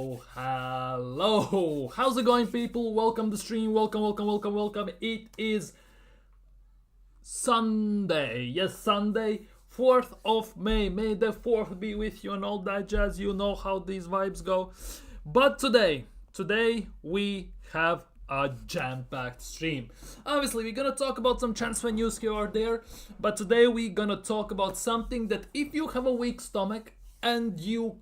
Oh, hello! How's it going, people? Welcome to the stream. Welcome. It is Sunday. Yes, Sunday, 4th of May. May the 4th be with you and all that jazz. You know how these vibes go. But today we have a jam-packed stream. Obviously, we're gonna talk about some transfer news here or there, but today we're gonna talk about something that if you have a weak stomach and you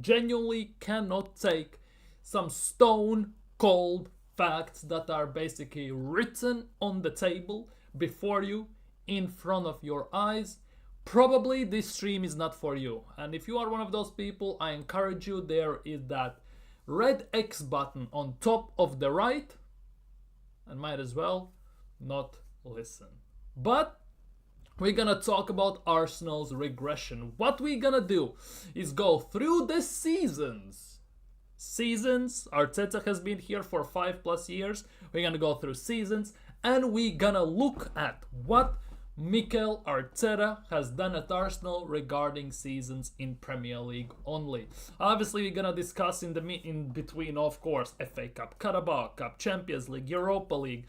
genuinely cannot take some stone cold facts that are basically written on the table before you in front of your eyes, probably this stream is not for you. And if you are one of those people, I encourage you, there is that red X button on top of the right, and might as well not listen. But we're gonna talk about Arsenal's regression. What we're gonna do is go through the seasons. Arteta has been here for 5+ years. We're gonna go through seasons and we're gonna look at what Mikel Arteta has done at Arsenal regarding seasons in Premier League only. Obviously, we're gonna discuss in between, of course, FA Cup, Carabao Cup, Champions League, Europa League,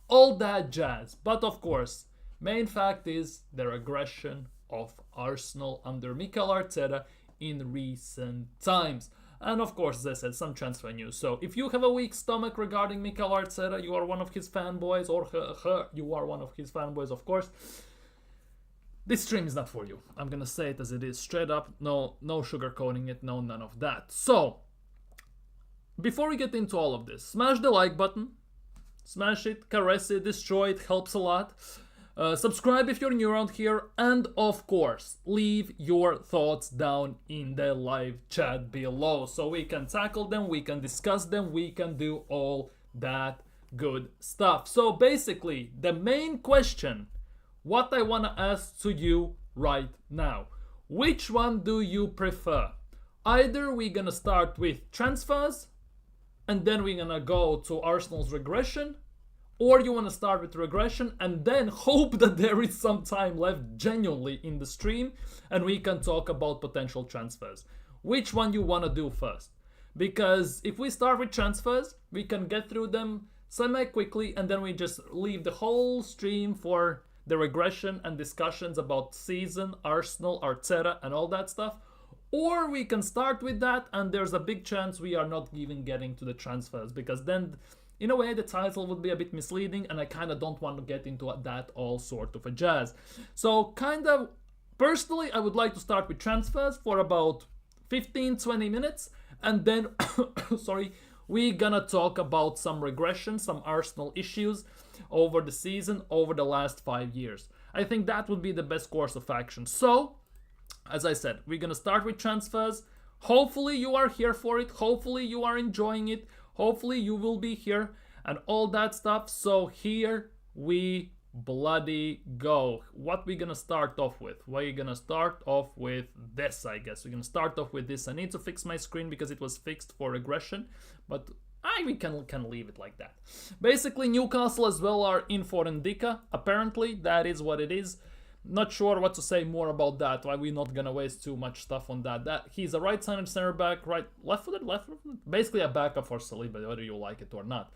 all that jazz. But of course, main fact is the regression of Arsenal under Mikel Arteta in recent times. And of course, as I said, some transfer news. So if you have a weak stomach regarding Mikel Arteta, you are one of his fanboys, or you are one of his fanboys, of course, this stream is not for you. I'm gonna say it as it is, straight up. No sugarcoating it, no none of that. So, before we get into all of this, smash the like button. Smash it, caress it, destroy it, helps a lot. Subscribe if you're new around here, and of course, leave your thoughts down in the live chat below so we can tackle them, we can discuss them, we can do all that good stuff. So basically, the main question, what I want to ask to you right now, which one do you prefer? Either we're gonna start with transfers, and then we're gonna go to Arsenal's regression, or you want to start with regression and then hope that there is some time left genuinely in the stream and we can talk about potential transfers. Which one you want to do first? Because if we start with transfers, we can get through them semi-quickly and then we just leave the whole stream for the regression and discussions about season, Arsenal, Arteta and all that stuff. Or we can start with that and there's a big chance we are not even getting to the transfers, because then in a way, the title would be a bit misleading, and I kind of don't want to get into that all sort of a jazz. So, personally, I would like to start with transfers for about 15-20 minutes, and then, we're gonna talk about some regression, some Arsenal issues over the season, over the last 5 years. I think that would be the best course of action. So, as I said, we're gonna start with transfers. Hopefully, you are here for it. Hopefully, you are enjoying it. Hopefully you will be here and all that stuff. So here we bloody go. What we gonna start off with? We're gonna start off with this, I guess. We're gonna start off with this. I need to fix my screen because it was fixed for regression, but we can leave it like that. Basically, Newcastle as well are in for Ndika. Apparently, that is what it is. Not sure what to say more about that. Why we're not gonna waste too much stuff on that. He's a right-handed center back, left-footed, basically a backup for Saliba, whether you like it or not.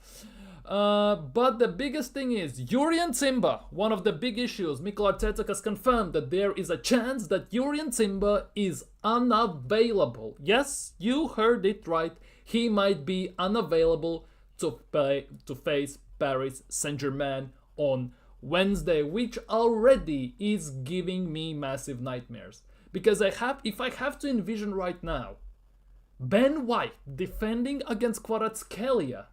But the biggest thing is Jurrien Timber. One of the big issues. Mikel Arteta has confirmed that there is a chance that Jurrien Timber is unavailable. Yes, you heard it right. He might be unavailable to face Paris Saint-Germain on Wednesday, which already is giving me massive nightmares. Because if I have to envision right now, Ben White defending against Kvaratskhelia,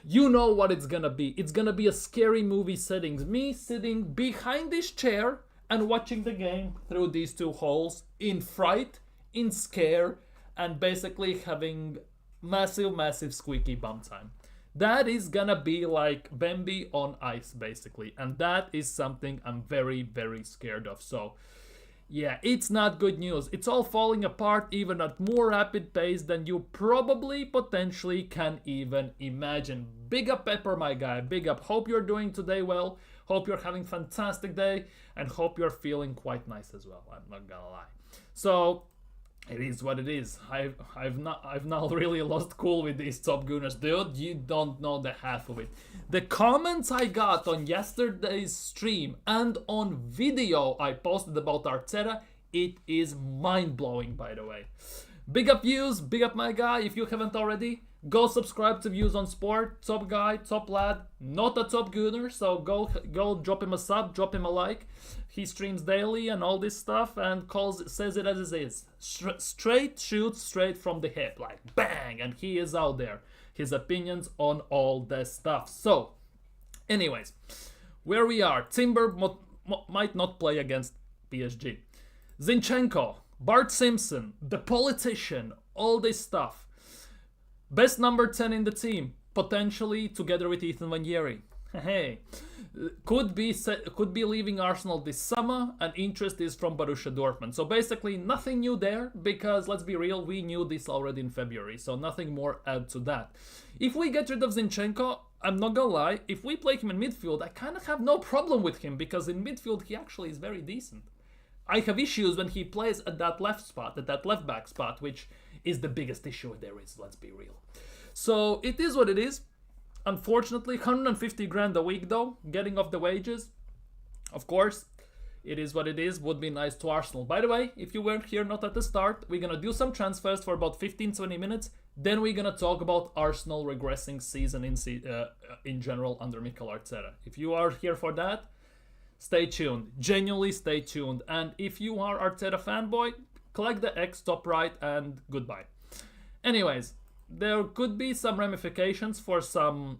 you know what it's gonna be. It's gonna be a scary movie settings. Me sitting behind this chair and watching the game through these two holes in fright, in scare, and basically having massive squeaky bum time. That is gonna be like Bambi on ice, basically. And that is something I'm very scared of. So, yeah, it's not good news. It's all falling apart even at more rapid pace than you probably potentially can even imagine. Big up Pepper, my guy. Big up. Hope you're doing today well. Hope you're having a fantastic day. And hope you're feeling quite nice as well. I'm not gonna lie. So, It is what it is. I've now really lost cool with these top gunners, dude. You don't know the half of it. The comments I got on yesterday's stream and on video I posted about Arteta, it is mind blowing, by the way. Big up views, big up my guy. If you haven't already, go subscribe to Views on Sport. Top guy, top lad, not a top gunner. So go drop him a sub, drop him a like. He streams daily and all this stuff and says it as it is. Straight shoots straight from the hip, like bang, and he is out there. His opinions on all this stuff. So, anyways, where we are, Timber might not play against PSG. Zinchenko, Bart Simpson, the politician, all this stuff. Best number 10 in the team, potentially together with Ethan Vanieri. Hey, could be leaving Arsenal this summer, and interest is from Borussia Dortmund. So basically nothing new there, because let's be real, we knew this already in February, so nothing more add to that. If we get rid of Zinchenko, I'm not gonna lie, if we play him in midfield, I kind of have no problem with him, because in midfield he actually is very decent. I have issues when he plays at that left back spot, which is the biggest issue there is, let's be real. So it is what it is. Unfortunately, 150 grand a week though, getting off the wages. Of course, it is what it is, would be nice to Arsenal. By the way, if you weren't here, not at the start, we're gonna do some transfers for about 15-20 minutes. Then we're gonna talk about Arsenal regressing season in general under Mikel Arteta. If you are here for that, stay tuned. Genuinely stay tuned. And if you are Arteta fanboy, collect the X top right and goodbye. Anyways, there could be some ramifications for some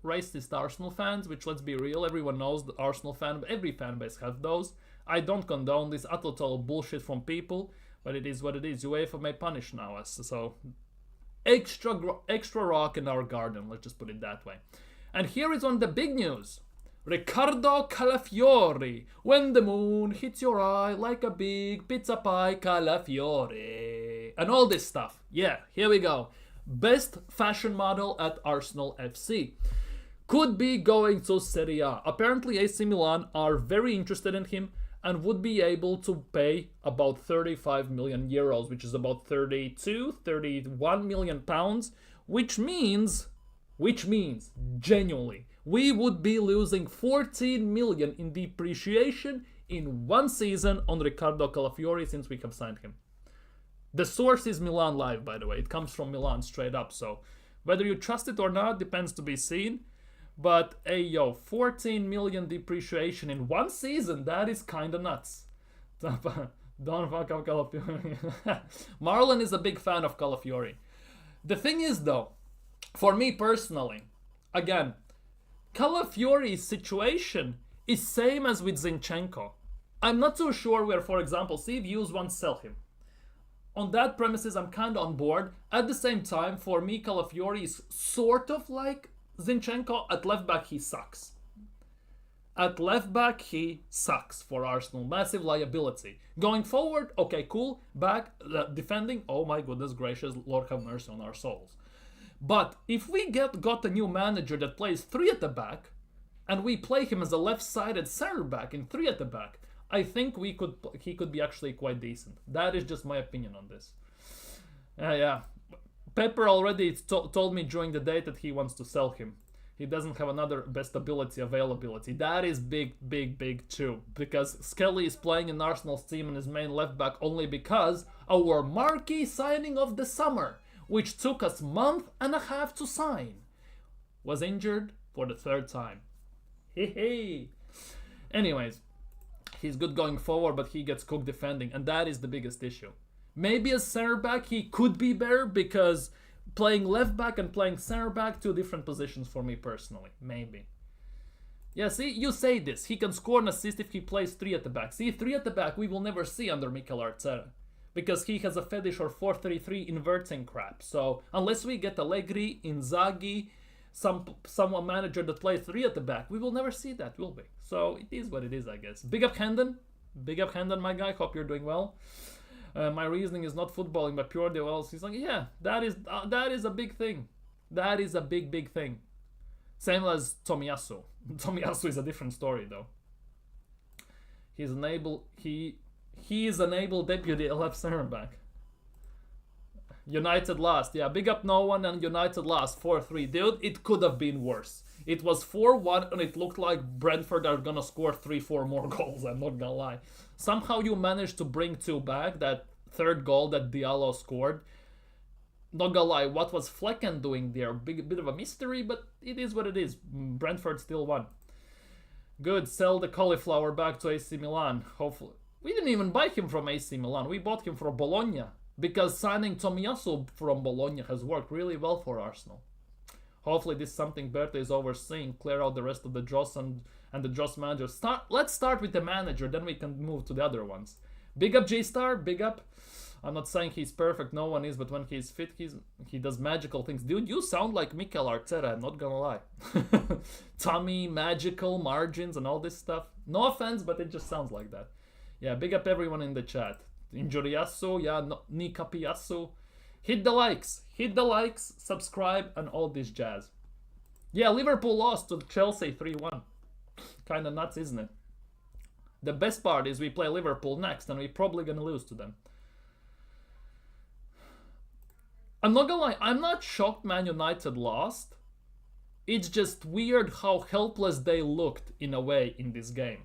racist Arsenal fans, which, let's be real, everyone knows the Arsenal every fan base have those. I don't condone this total bullshit from people, but it is what it is. UEFA may punish now us, so extra rock in our garden, let's just put it that way. And here is one of the big news. Riccardo Calafiori, when the moon hits your eye like a big pizza pie, Calafiori, and all this stuff. Yeah, here we go. Best fashion model at Arsenal FC. Could be going to Serie A. Apparently AC Milan are very interested in him and would be able to pay about 35 million euros, which is about 31 million pounds, which means genuinely we would be losing 14 million in depreciation in one season on Riccardo Calafiori since we have signed him. The source is Milan Live, by the way. It comes from Milan straight up, so whether you trust it or not depends to be seen. But hey yo, 14 million depreciation in one season, that is kinda nuts. Don't fuck up Calafiori. Marlon is a big fan of Calafiori. The thing is though, for me personally, again, Calafiori's situation is same as with Zinchenko. I'm not so sure where, for example, see if Hughes wants to sell him. On that premises, I'm kind of on board. At the same time, for me, Calafiori is sort of like Zinchenko. At left back, he sucks. At left back, he sucks for Arsenal. Massive liability. Going forward, okay, cool. Back, defending, oh my goodness gracious, Lord have mercy on our souls. But if we got a new manager that plays 3 at the back, and we play him as a left-sided center back in 3 at the back, I think he could be actually quite decent. That is just my opinion on this. Yeah. Pepper already told me during the day that he wants to sell him. He doesn't have another best availability. That is big too. Because Skelly is playing in Arsenal's team and his main left back only because our marquee signing of the summer, which took us a month and a half to sign, was injured for the 3rd time. Hey. Anyways, he's good going forward, but he gets cooked defending, and that is the biggest issue. Maybe as center back he could be better, because playing left back and playing center back, 2 different positions for me personally. Maybe. Yeah, see, you say this. He can score an assist if he plays 3 at the back. See, 3 at the back we will never see under Mikel Arteta, because he has a fetish for 4-3-3 inverting crap. So unless we get Allegri, Inzaghi, someone manager that plays 3 at the back, we will never see that, will we? So it is what it is, I guess. Big up Hendon, my guy. Hope you're doing well. My reasoning is not footballing, but pure duels. He's like, yeah, that is a big thing. That is a big thing. Same as Tomiyasu. Tomiyasu is a different story though. He is an able deputy left center back. United lost. Yeah, big up no one and United lost 4-3. Dude, it could have been worse. It was 4-1 and it looked like Brentford are gonna score 3-4 more goals, I'm not gonna lie. Somehow you managed to bring two back, that third goal that Diallo scored. Not gonna lie, what was Flecken doing there? Bit of a mystery, but it is what it is. Brentford still won. Good, sell the cauliflower back to AC Milan. Hopefully. We didn't even buy him from AC Milan. We bought him from Bologna. Because signing Tomiyasu from Bologna has worked really well for Arsenal. Hopefully this is something Berta is overseeing. Clear out the rest of the Joss and the Joss manager. Let's start with the manager, then we can move to the other ones. Big up J-Star, big up. I'm not saying he's perfect, no one is, but when he's fit, he does magical things. Dude, you sound like Mikel Arteta, I'm not gonna lie. Tummy, magical, margins, and all this stuff. No offense, but it just sounds like that. Yeah, big up everyone in the chat. Injuriasso, yeah, Ni Capiasso. Hit the likes, subscribe, and all this jazz. Yeah, Liverpool lost to Chelsea 3-1. Kinda nuts, isn't it? The best part is we play Liverpool next, and we're probably gonna lose to them. I'm not gonna lie, I'm not shocked Man United lost. It's just weird how helpless they looked in a way in this game.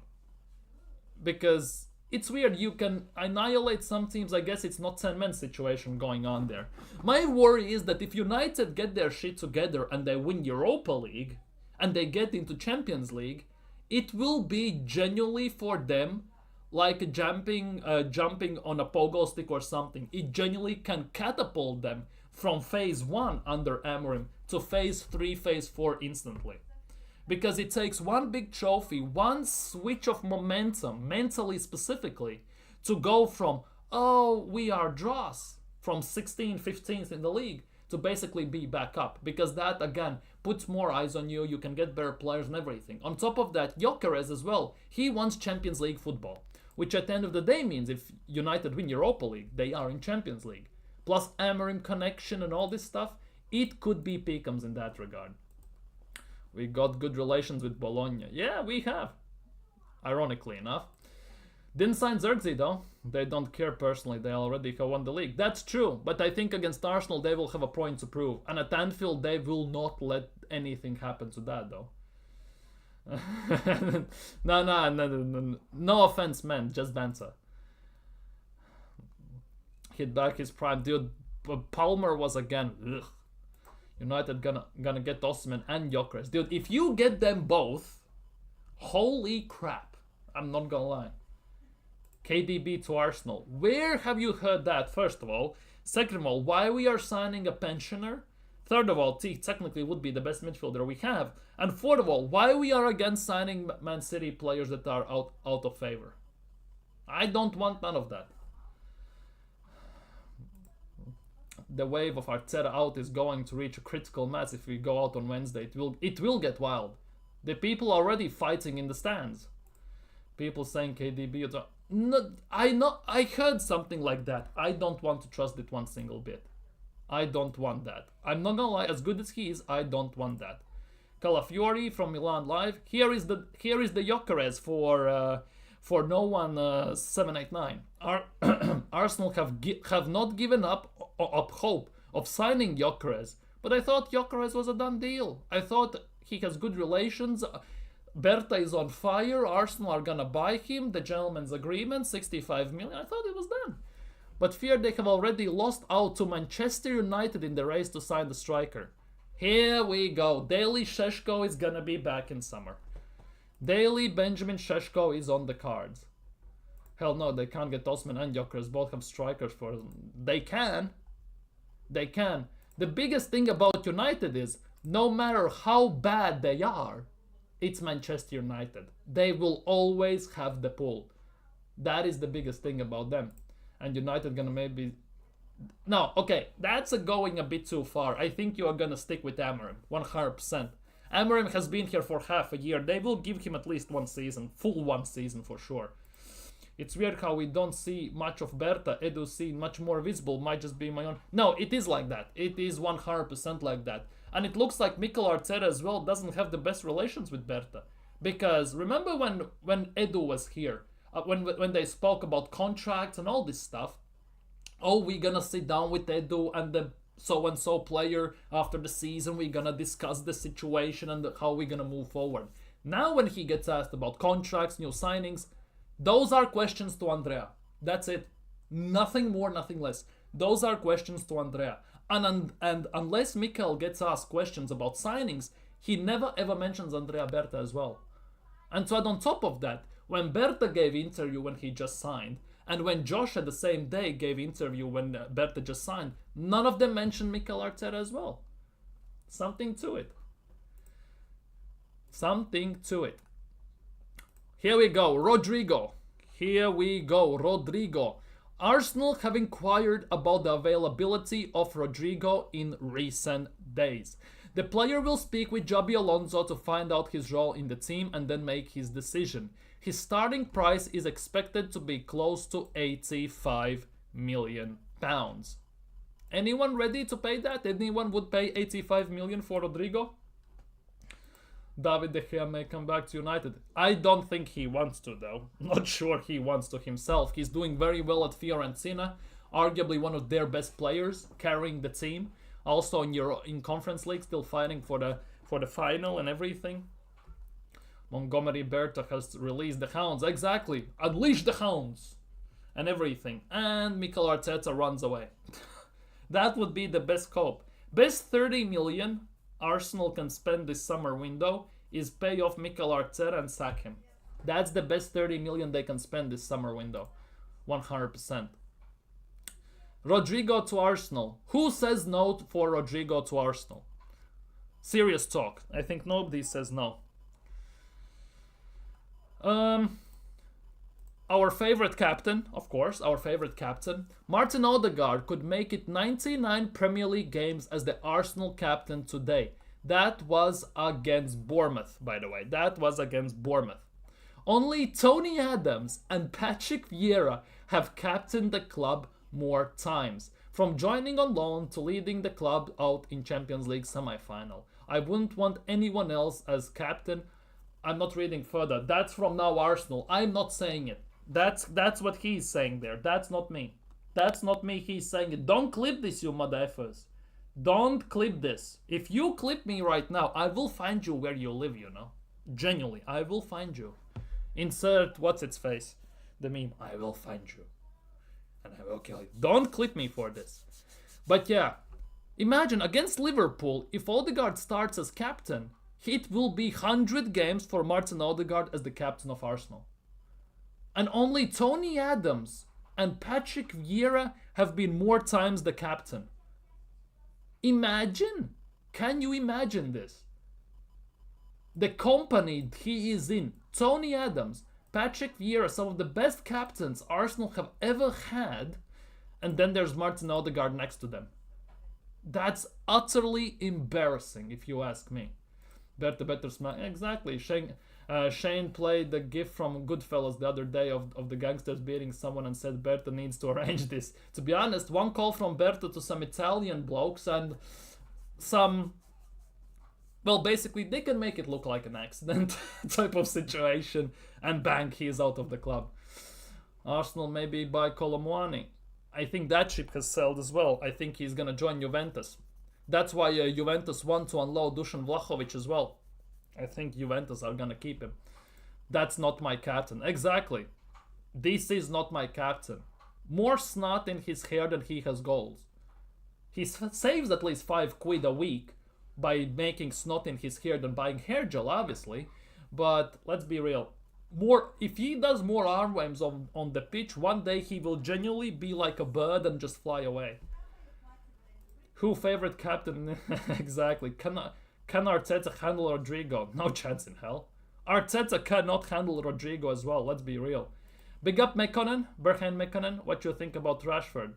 Because it's weird, you can annihilate some teams, I guess it's not 10-man situation going on there. My worry is that if United get their shit together and they win Europa League, and they get into Champions League, it will be genuinely for them like jumping on a pogo stick or something. It genuinely can catapult them from phase 1 under Amorim to phase 3, phase 4 instantly. Because it takes one big trophy, one switch of momentum, mentally specifically, to go from, oh, we are dross, from 16th, 15th in the league, to basically be back up. Because that, again, puts more eyes on you, you can get better players and everything. On top of that, Gyökeres as well, he wants Champions League football. Which at the end of the day means if United win Europa League, they are in Champions League. Plus Amorim connection and all this stuff, it could be Peakums in that regard. We got good relations with Bologna. Yeah, we have. Ironically enough. Didn't sign Zirkzee though. They don't care personally. They already have won the league. That's true. But I think against Arsenal they will have a point to prove. And at Anfield they will not let anything happen to that though. No offense, man. Just banter. Hit back his prime. Dude, Palmer was again... Ugh. United gonna get Osimhen and Gyökeres. Dude, if you get them both, holy crap. I'm not gonna lie. KDB to Arsenal. Where have you heard that, first of all? Second of all, why we are signing a pensioner? Third of all, technically would be the best midfielder we have. And fourth of all, why we are against signing Man City players that are out of favor? I don't want none of that. The wave of Arteta out is going to reach a critical mass if we go out on Wednesday. It will get wild. The people are already fighting in the stands. People saying KDB... No, I heard something like that. I don't want to trust it one single bit. I don't want that. I'm not gonna lie, as good as he is, I don't want that. Calafiori from Milan Live. Here is the Gyökeres for no one 789. Arsenal have not given up hope of signing Gyökeres, but I thought Gyökeres was a done deal. I thought he has good relations. Berta is on fire. Arsenal are gonna buy him. The gentleman's agreement, 65 million. I thought it was done. But fear they have already lost out to Manchester United in the race to sign the striker. Here we go. Daily Šeško is gonna be back in summer. Daily Benjamin Šeško is on the cards. Hell no, they can't get Osimhen and Gyökeres. Both have strikers for them. They can. They can. The biggest thing about United is, no matter how bad they are, it's Manchester United. They will always have the pull. That is the biggest thing about them. And United gonna maybe... No, okay, that's going a bit too far. I think you are gonna stick with Amorim, 100%. Amorim has been here for half a year. They will give him at least one season, full one season for sure. It's weird how we don't see much of Berta. Edu scene much more visible, might just be my own... No, it is like that. It is 100% like that. And it looks like Mikel Arteta as well doesn't have the best relations with Berta. Because remember when Edu was here, when they spoke about contracts and all this stuff, oh, we're gonna sit down with Edu and the so-and-so player after the season, we're gonna discuss the situation and how we're gonna move forward. Now when he gets asked about contracts, new signings, those are questions to Andrea. That's it. Nothing more, nothing less. Those are questions to Andrea. And unless Mikel gets asked questions about signings, he never ever mentions Andrea Berta as well. And so on top of that, when Berta gave interview when he just signed, and when Josh at the same day gave interview when Berta just signed, none of them mentioned Mikel Arteta as well. Something to it. Something to it. Here we go, Rodrygo. Here we go, Rodrygo. Arsenal have inquired about the availability of Rodrygo in recent days. The player will speak with Xabi Alonso to find out his role in the team and then make his decision. His starting price is expected to be close to £85 million. Anyone ready to pay that? Anyone would pay 85 million for Rodrygo? David De Gea may come back to United. I don't think he wants to, though. Not sure he wants to himself. He's doing very well at Fiorentina, arguably one of their best players, carrying the team. Also in Conference League, still fighting for the final and everything. Montgomery Berta has released the Hounds. Exactly. Unleash the Hounds. And everything. And Mikel Arteta runs away. That would be the best cope. Best 30 million Arsenal can spend this summer window is pay off Mikel Arteta and sack him. That's the best 30 million they can spend this summer window. 100%. Rodrygo to Arsenal. Who says no for Rodrygo to Arsenal? Serious talk. I think nobody says no. Our favorite captain, of course, Martin Odegaard could make it 99 Premier League games as the Arsenal captain today. That was against Bournemouth, by the way. That was against Bournemouth. Only Tony Adams and Patrick Vieira have captained the club more times, from joining on loan to leading the club out in Champions League semi-final. I wouldn't want anyone else as captain. I'm not reading further. That's from Now Arsenal. I'm not saying it. That's what he's saying there. That's not me. That's not me. He's saying it. Don't clip this, you mother effers. Don't clip this. If you clip me right now, I will find you where you live, you know. Genuinely, I will find you. Insert what's its face. The meme. I will find you. And I will kill you. Don't clip me for this. But yeah. Imagine against Liverpool, if Odegaard starts as captain, it will be 100 games for Martin Odegaard as the captain of Arsenal. And only Tony Adams and Patrick Vieira have been more times the captain. Imagine. Can you imagine this? The company he is in. Tony Adams, Patrick Vieira, some of the best captains Arsenal have ever had. And then there's Martin Odegaard next to them. That's utterly embarrassing, if you ask me. Better smack. Exactly. Shane played the gif from Goodfellas the other day of the gangsters beating someone and said Berta needs to arrange this. To be honest, one call from Berta to some Italian blokes and some... Well, basically, they can make it look like an accident type of situation and bang, he is out of the club. Arsenal maybe buy Colomwani. I think that ship has sailed as well. I think he's going to join Juventus. That's why Juventus want to unload Dusan Vlahovic as well. I think Juventus are going to keep him. That's not my captain. Exactly. This is not my captain. More snot in his hair than he has goals. He saves at least £5 a week by making snot in his hair than buying hair gel, obviously. But let's be real. If he does more arm whams on the pitch, one day he will genuinely be like a bird and just fly away. Who favorite captain? Exactly. Can Arteta handle Rodrygo? No chance in hell. Arteta cannot handle Rodrygo as well, let's be real. Big up Mekkonen, Berhan Mekkonen. What you think about Rashford?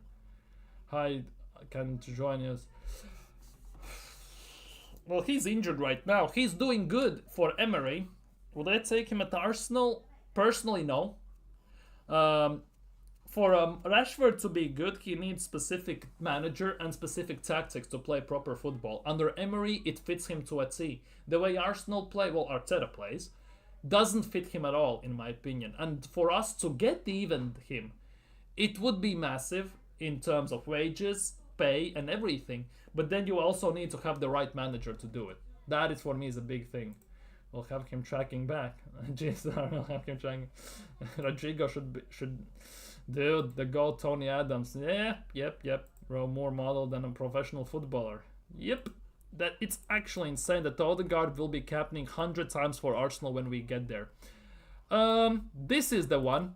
Hi, can join us. Well, he's injured right now. He's doing good for Emery. Would I take him at Arsenal? Personally, no. For Rashford to be good, he needs specific manager and specific tactics to play proper football. Under Emery, it fits him to a T. The way Arsenal play, well, Arteta plays, doesn't fit him at all, in my opinion. And for us to get even him, it would be massive. in terms of wages, pay, and everything. But then you also need to have the right manager to do it. That is for me is a big thing. We'll have him tracking back. Jeez, we'll have him tracking. Rodrygo should, dude, the goat Tony Adams. Yeah, yep. More model than a professional footballer. Yep. That it's actually insane that Odegaard will be captaining 100 times for Arsenal when we get there. This is the one.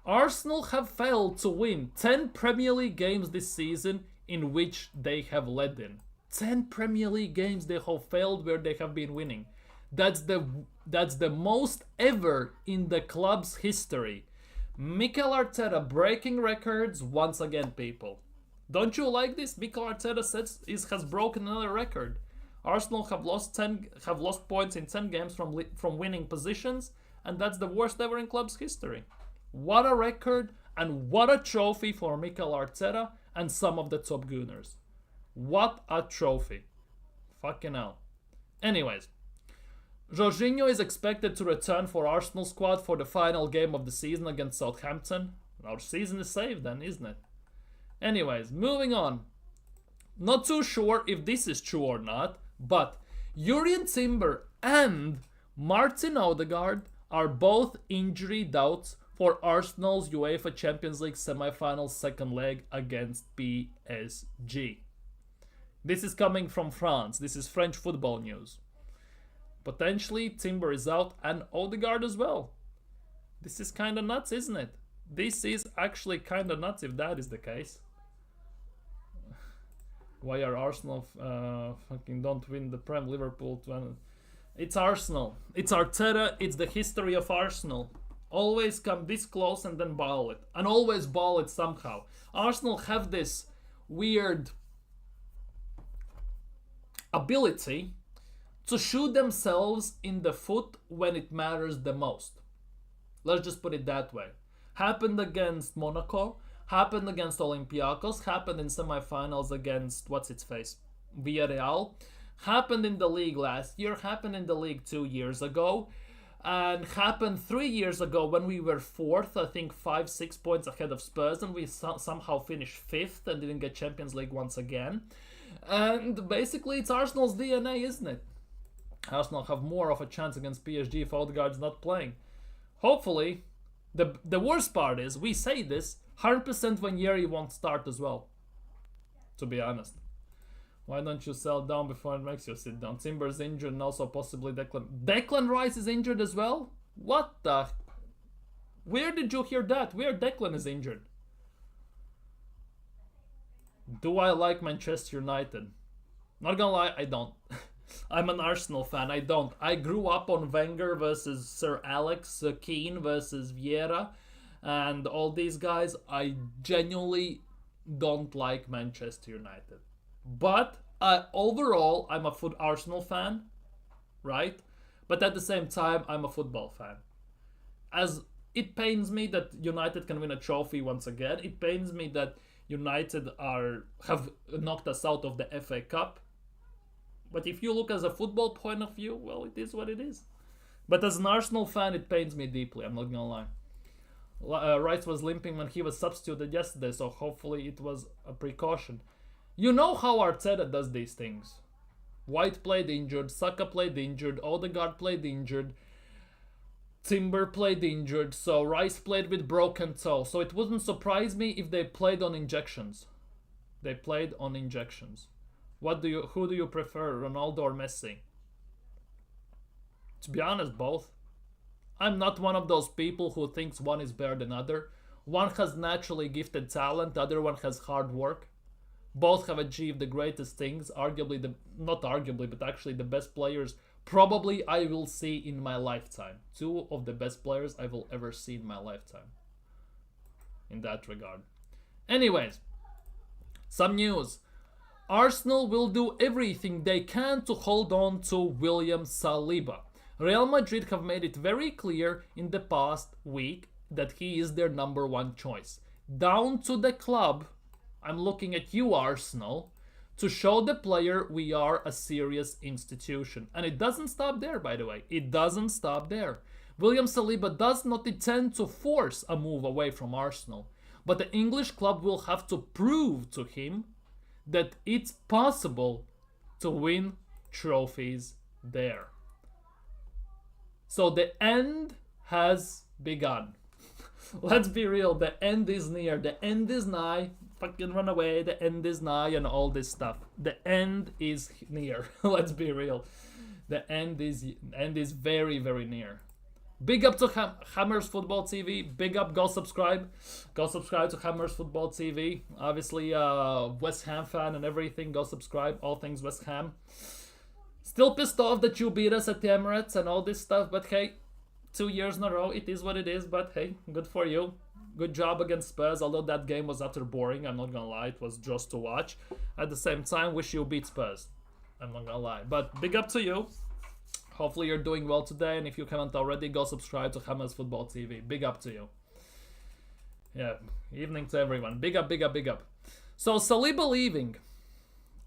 Arsenal have failed to win 10 Premier League games this season in which they have led in. 10 Premier League games they have failed where they have been winning. That's the most ever in the club's history. Mikel Arteta breaking records once again, people. Don't you like this? Mikel Arteta has broken another record. Arsenal have lost points in 10 games from winning positions, and that's the worst ever in club's history. What a record and what a trophy for Mikel Arteta and some of the top gooners. What a trophy. Fucking hell. Anyways, Jorginho is expected to return for Arsenal squad for the final game of the season against Southampton. Our season is saved then, isn't it? Anyways, moving on. Not too sure if this is true or not, but Jurrien Timber and Martin Odegaard are both injury doubts for Arsenal's UEFA Champions League semi-final second leg against PSG. This is coming from France. This is French football news. Potentially Timber is out and Odegaard as well. This is kind of nuts, isn't it? This is actually kind of nuts if that is the case. Why are Arsenal fucking don't win the Prem? Liverpool 20. It's Arsenal. It's Arteta. It's the history of Arsenal. Always come this close and then ball it. And always ball it somehow. Arsenal have this weird ability to shoot themselves in the foot when it matters the most. Let's just put it that way. Happened against Monaco. Happened against Olympiacos. Happened in semi-finals against, what's its face? Villarreal. Happened in the league last year. Happened in the league 2 years ago. And happened 3 years ago when we were 4th, I think 5-6 points ahead of Spurs, and we somehow finished 5th and didn't get Champions League once again. And basically it's Arsenal's DNA, isn't it? Arsenal have more of a chance against PSG if Odegaard's not playing. Hopefully, the worst part is, we say this, 100% when Yeri won't start as well. To be honest. Why don't you sell down before it makes you sit down? Timber's injured and also possibly Declan. Declan Rice is injured as well? What the? Where did you hear that? Where Declan is injured? Do I like Manchester United? Not gonna lie, I don't. I'm an Arsenal fan, I don't. I grew up on Wenger versus Sir Alex Keane versus Vieira and all these guys. I genuinely don't like Manchester United. But overall, I'm a Arsenal fan, right? But at the same time, I'm a football fan. As it pains me that United can win a trophy once again. It pains me that United have knocked us out of the FA Cup. But if you look as a football point of view, well, it is what it is. But as an Arsenal fan, it pains me deeply, I'm not gonna lie. Rice was limping when he was substituted yesterday, so hopefully it was a precaution. You know how Arteta does these things. White played injured, Saka played injured, Odegaard played injured, Timber played injured, so Rice played with broken toe. So it wouldn't surprise me if they played on injections. They played on injections. Who do you prefer, Ronaldo or Messi? To be honest, both. I'm not one of those people who thinks one is better than other. One has naturally gifted talent, the other one has hard work. Both have achieved the greatest things, not arguably, but actually the best players probably I will see in my lifetime. Two of the best players I will ever see in my lifetime. In that regard. Anyways, some news. Arsenal will do everything they can to hold on to William Saliba. Real Madrid have made it very clear in the past week that he is their number one choice. Down to the club, I'm looking at you, Arsenal, to show the player we are a serious institution. And it doesn't stop there, by the way. It doesn't stop there. William Saliba does not intend to force a move away from Arsenal. But the English club will have to prove to him that it's possible to win trophies there. So the end has begun. Let's be real, the end is near, the end is nigh, fucking run away, the end is nigh, and all this stuff. The end is near. Let's be real. The end is very, very near. Big up to Hammers Football TV. Big up, go subscribe. Go subscribe to Hammers Football TV. Obviously, West Ham fan and everything. Go subscribe. All things West Ham. Still pissed off that you beat us at the Emirates and all this stuff. But hey, 2 years in a row. It is what it is. But hey, good for you. Good job against Spurs. Although that game was utter boring. I'm not going to lie. It was just to watch. At the same time, wish you beat Spurs. I'm not going to lie. But big up to you. Hopefully you're doing well today, and if you haven't already, go subscribe to Hammers Football TV. Big up to you. Yeah, evening to everyone. Big up, big up, big up. So, Saliba leaving.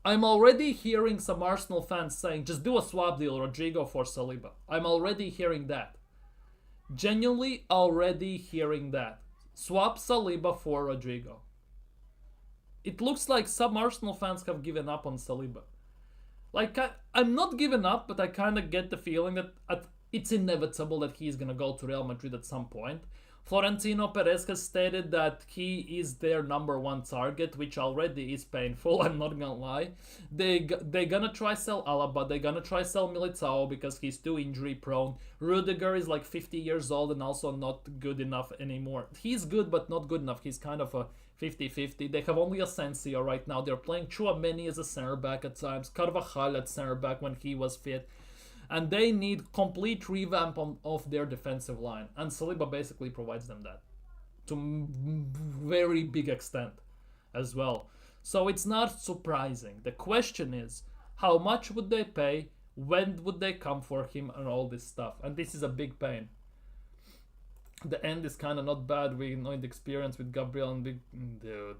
I'm already hearing some Arsenal fans saying, just do a swap deal, Rodrygo for Saliba. I'm already hearing that. Genuinely already hearing that. Swap Saliba for Rodrygo. It looks like some Arsenal fans have given up on Saliba. Like, I'm not giving up, but I kind of get the feeling that it's inevitable that he's going to go to Real Madrid at some point. Florentino Perez has stated that he is their number one target, which already is painful, I'm not going to lie. They're going to try sell Alaba, they're going to try sell Militao because he's too injury prone. Rudiger is like 50 years old and also not good enough anymore. He's good, but not good enough. He's kind of a 50-50. They have only Asensio right now. They're playing Chouameni as a center back at times, Carvajal at center back when he was fit. And they need complete revamp of their defensive line. And Saliba basically provides them that. To very big extent as well. So it's not surprising. The question is, how much would they pay? When would they come for him? And all this stuff. And this is a big pain. The end is kind of not bad. We know the experience with Gabriel and big dude.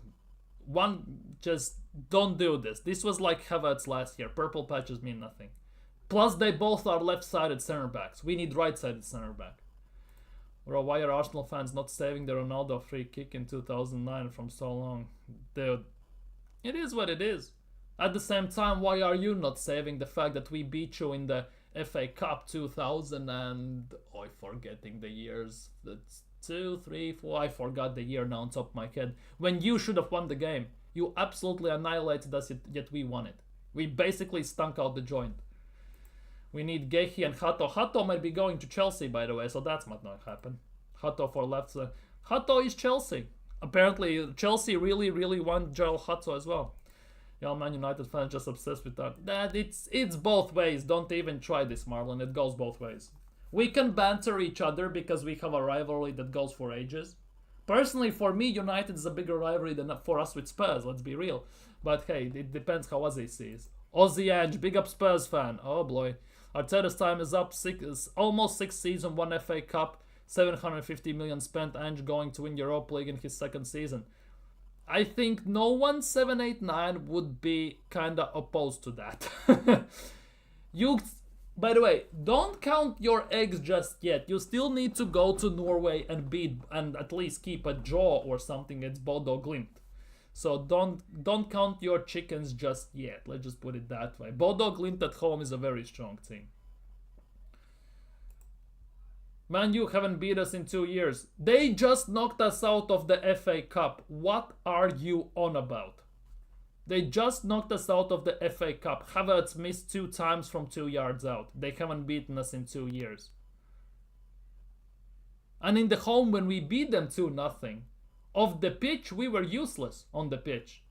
Just don't do this. This was like Havertz last year. Purple patches mean nothing. Plus, they both are left-sided center backs. We need right-sided center back. Bro, why are Arsenal fans not saving the Ronaldo free kick in 2009 from so long? Dude, it is what it is. At the same time, why are you not saving the fact that we beat you in the FA Cup 2000 and... Oh, I'm forgetting the years. That's 2, 3, 4... I forgot the year now on top of my head. When you should have won the game. You absolutely annihilated us, yet we won it. We basically stunk out the joint. We need Gehi and Hato. Hato might be going to Chelsea, by the way, so that might not happen. Hato for left side. Hato is Chelsea. Apparently, Chelsea really, really want Joel Hato as well. Y'all Man United fans just obsessed with that. It's both ways. Don't even try this, Marlon. It goes both ways. We can banter each other because we have a rivalry that goes for ages. Personally, for me, United is a bigger rivalry than for us with Spurs, let's be real. But hey, it depends how Ozzy sees. Ozzy Edge, big up Spurs fan. Oh boy. Arteta's time is up. Almost 6 seasons, 1 FA Cup, 750 million spent. Ange going to win Europa League in his 2nd season. I think no one 789 would be kind of opposed to that. By the way, don't count your eggs just yet. You still need to go to Norway and beat and at least keep a draw or something against Bodo Glimt. So don't count your chickens just yet. Let's just put it that way. Bodo Glimt at home is a very strong team. Man, you haven't beat us in 2 years. They just knocked us out of the FA Cup. What are you on about? They just knocked us out of the FA Cup. Havertz missed 2 times from 2 yards out. They haven't beaten us in 2 years. And in the home when we beat them 2-0, off the pitch, we were useless on the pitch.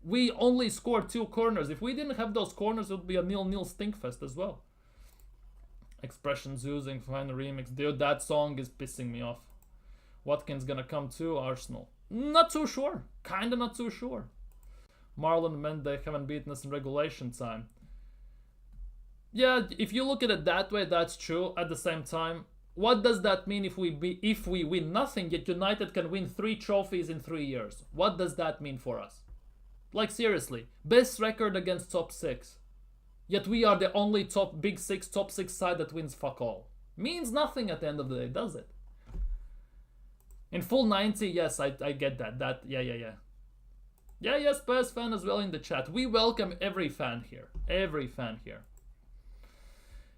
We only scored 2 corners. If we didn't have those corners, it would be a 0-0 stinkfest as well. Expressions using fine remix. Dude, that song is pissing me off. Watkins gonna come to Arsenal? Not too sure. Kinda not too sure. Marlon meant they haven't beaten us in regulation time. Yeah, if you look at it that way, that's true. At the same time, what does that mean if we win nothing, yet United can win 3 trophies in 3 years? What does that mean for us? Like seriously, best record against top 6. Yet we are the only top 6 side that wins fuck all. Means nothing at the end of the day, does it? In full 90, yes, I get that. Yeah. Yeah, Spurs fan as well in the chat. We welcome every fan here. Every fan here.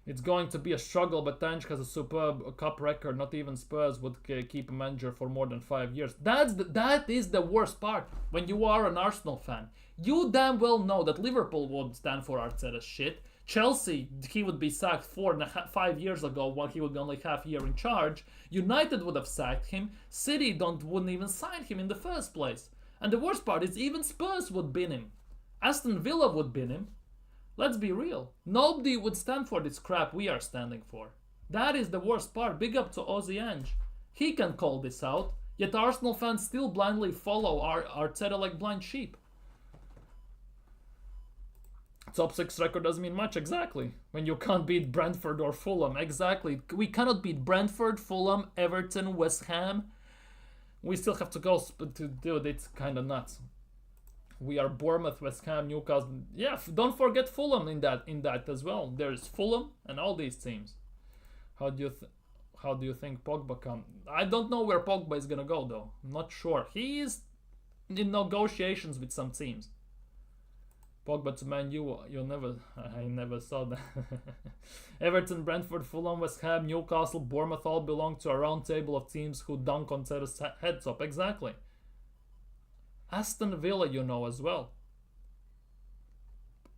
It's going to be a struggle, but Tanj has a superb cup record. Not even Spurs would keep a manager for more than 5 years. That is the worst part. When you are an Arsenal fan, you damn well know that Liverpool won't stand for Arteta's shit. Chelsea, he would be sacked 5 years ago while he would be only half year in charge. United would have sacked him. City wouldn't even sign him in the first place. And the worst part is even Spurs would bin him. Aston Villa would bin him. Let's be real. Nobody would stand for this crap we are standing for. That is the worst part. Big up to Ozzy Ange. He can call this out. Yet Arsenal fans still blindly follow Arteta like blind sheep. Top 6 record doesn't mean much, exactly. When you can't beat Brentford or Fulham, exactly. We cannot beat Brentford, Fulham, Everton, West Ham. We still have to go to do it. It's kind of nuts. We are Bournemouth, West Ham, Newcastle. Yeah, don't forget Fulham in that as well. There's Fulham and all these teams. How do you think Pogba come? I don't know where Pogba is gonna go though. I'm not sure. He is in negotiations with some teams. Pogba to Man U, I never saw that. Everton, Brentford, Fulham, West Ham, Newcastle, Bournemouth all belong to a round table of teams who dunk on Teta's head top. Exactly. Aston Villa, you know, as well.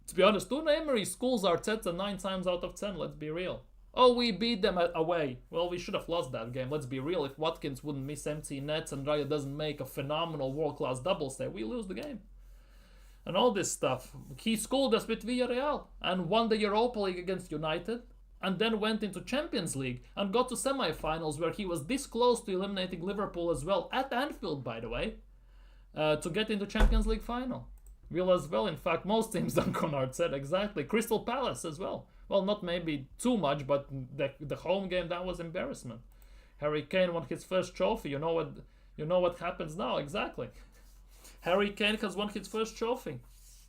To be honest, Unai Emery schools Arteta 9 times out of 10, let's be real. Oh, we beat them away. Well, we should have lost that game, let's be real. If Watkins wouldn't miss empty nets and Raya doesn't make a phenomenal world-class double save, we lose the game. And all this stuff. He schooled us with Villarreal and won the Europa League against United and then went into Champions League and got to semi-finals where he was this close to eliminating Liverpool as well, at Anfield, by the way, to get into Champions League final. Villa as well, in fact, most teams dunk on Arteta, exactly. Crystal Palace as well. Well, not maybe too much, but the home game, that was embarrassment. Harry Kane won his first trophy. You know what happens now, exactly. Harry Kane has won his first trophy.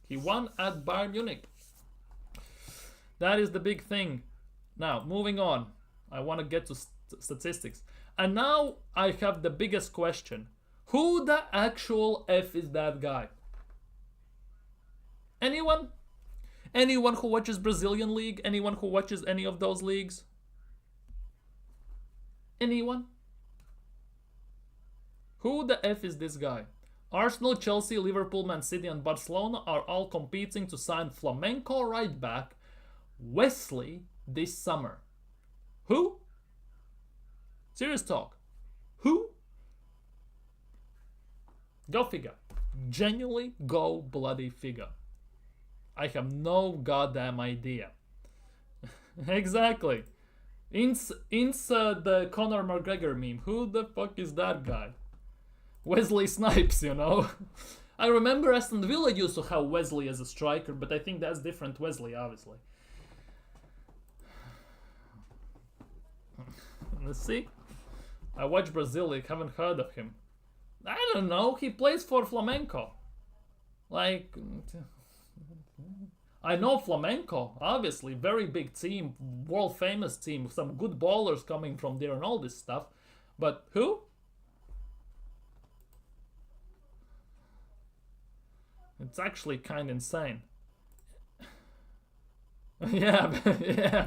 He won at Bayern Munich. That is the big thing. Now, moving on. I want to get to statistics. And now I have the biggest question. Who the actual F is that guy? Anyone? Anyone who watches Brazilian League? Anyone who watches any of those leagues? Anyone? Who the F is this guy? Arsenal, Chelsea, Liverpool, Man City and Barcelona are all competing to sign flamenco right back Wesley this summer. Who? Serious talk. Who? Go figure. Genuinely go bloody figure. I have no goddamn idea. Exactly. Insert the Conor McGregor meme. Who the fuck is that guy? Wesley Snipes, you know. I remember Aston Villa used to have Wesley as a striker, but I think that's different Wesley, obviously. Let's see. I watch Brazil, I haven't heard of him. I don't know, he plays for Flamenco. Like, I know Flamenco, obviously, very big team, world famous team, some good ballers coming from there and all this stuff. But who? It's actually kind of insane. Yeah,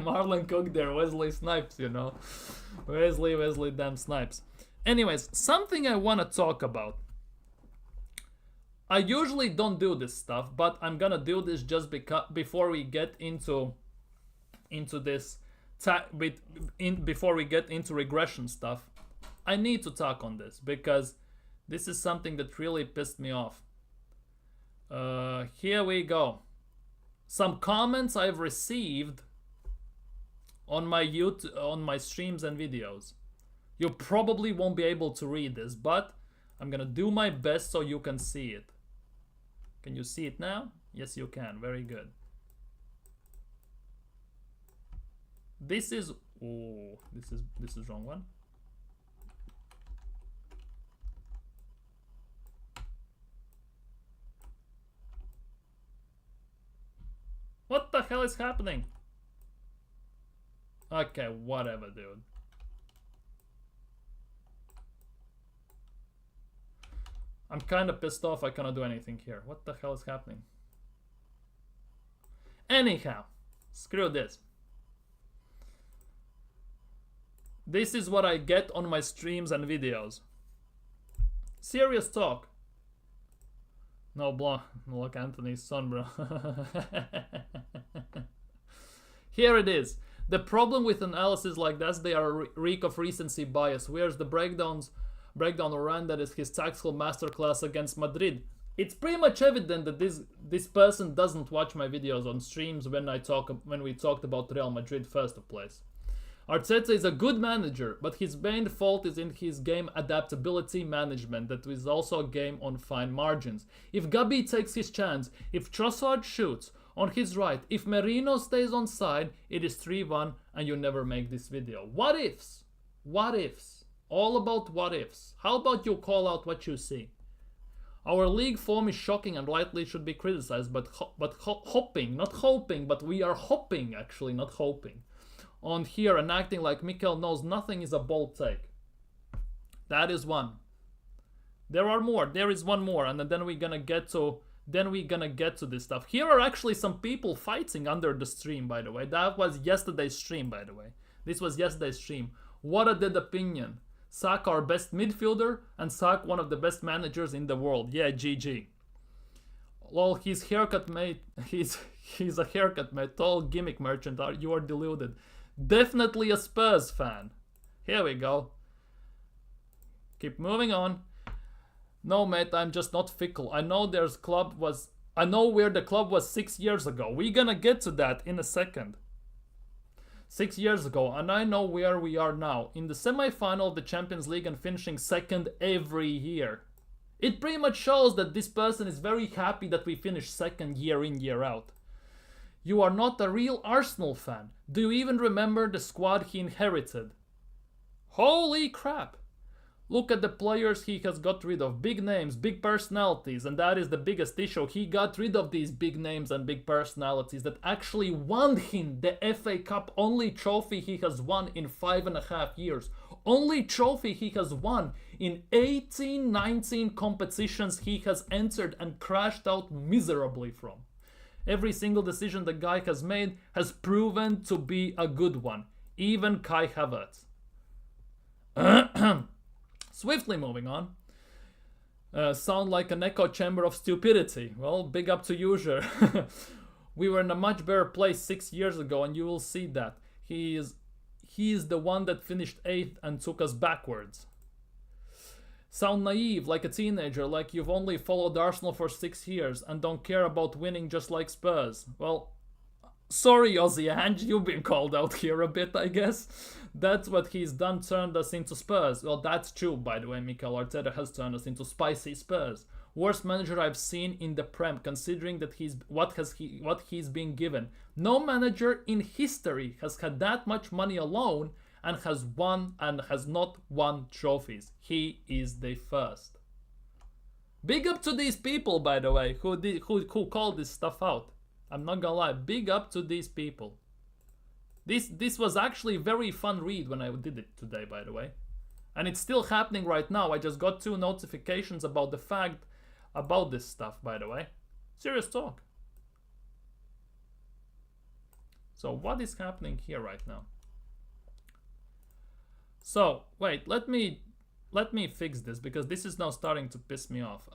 Marlon Cook there, Wesley Snipes, you know. Wesley damn Snipes. Anyways, something I want to talk about. I usually don't do this stuff, but I'm gonna do this just because before we get into this before we get into regression stuff. I need to talk on this because this is something that really pissed me off. Here we go. Some comments I've received on my YouTube, on my streams and videos. You probably won't be able to read this, but I'm gonna do my best so you can see it. Can you see it now? Yes, you can. Very good. This is this is wrong one. What the hell is happening? Okay, whatever, dude. I'm kind of pissed off I cannot do anything here. What the hell is happening? Anyhow, screw this. This is what I get on my streams and videos. Serious talk. No, blah. Look, Anthony's son, bro. Here it is. The problem with analysis like this, they are a reek of recency bias. Where's the breakdown around that is his tactical masterclass against Madrid? It's pretty much evident that this person doesn't watch my videos on streams when we talked about Real Madrid first of place. Arteta is a good manager, but his main fault is in his game adaptability management. That is also a game on fine margins. If Gabi takes his chance, if Trossard shoots on his right, if Merino stays on side, it is 3-1 and you never make this video. What ifs? What ifs? All about what ifs. How about you call out what you see? Our league form is shocking and rightly should be criticized, but hopping, not hoping, but we are hopping actually, not hoping. On here and acting like Mikel knows nothing is a bold take. That is one. There are more. There is one more, and then we're gonna get to this stuff. Here are actually some people fighting under the stream, by the way. That was yesterday's stream, by the way. This was yesterday's stream. What a dead opinion. Sack our best midfielder and Sack one of the best managers in the world. Yeah, GG. Well, his haircut mate. He's a haircut mate. Tall gimmick merchant. You are deluded. Definitely a Spurs fan. Here we go. Keep moving on. No, mate, I'm just not fickle. I know where the club was 6 years ago. We're gonna get to that in a second. 6 years ago, and I know where we are now. In the semi-final of the Champions League and finishing second every year. It pretty much shows that this person is very happy that we finish second year in, year out. You are not a real Arsenal fan. Do you even remember the squad he inherited? Holy crap! Look at the players he has got rid of. Big names, big personalities, and that is the biggest issue. He got rid of these big names and big personalities that actually won him the FA Cup, only trophy he has won in 5.5 years. Only trophy he has won in 18, 19 competitions he has entered and crashed out miserably from. Every single decision the guy has made has proven to be a good one. Even Kai Havertz. Swiftly moving on. Sound like an echo chamber of stupidity. Well, big up to you, sure. We were in a much better place 6 years ago, and you will see that. He is the one that finished 8th and took us backwards. Sound naive, like a teenager, like you've only followed Arsenal for 6 years and don't care about winning just like Spurs. Well, sorry, Ozzy Ange, you've been called out here a bit, I guess. That's what he's done, turned us into Spurs. Well, that's true, by the way. Mikel Arteta has turned us into spicy Spurs. Worst manager I've seen in the Prem, considering that what he's been given. No manager in history has had that much money alone and has not won trophies. He is the first. Big up to these people, by the way, who called this stuff out. I'm not gonna lie, big up to these people. This was actually a very fun read when I did it today, by the way. And it's still happening right now. I just got 2 notifications about the fact about this stuff, by the way. Serious talk. So what is happening here right now? So, wait, let me fix this, because this is now starting to piss me off.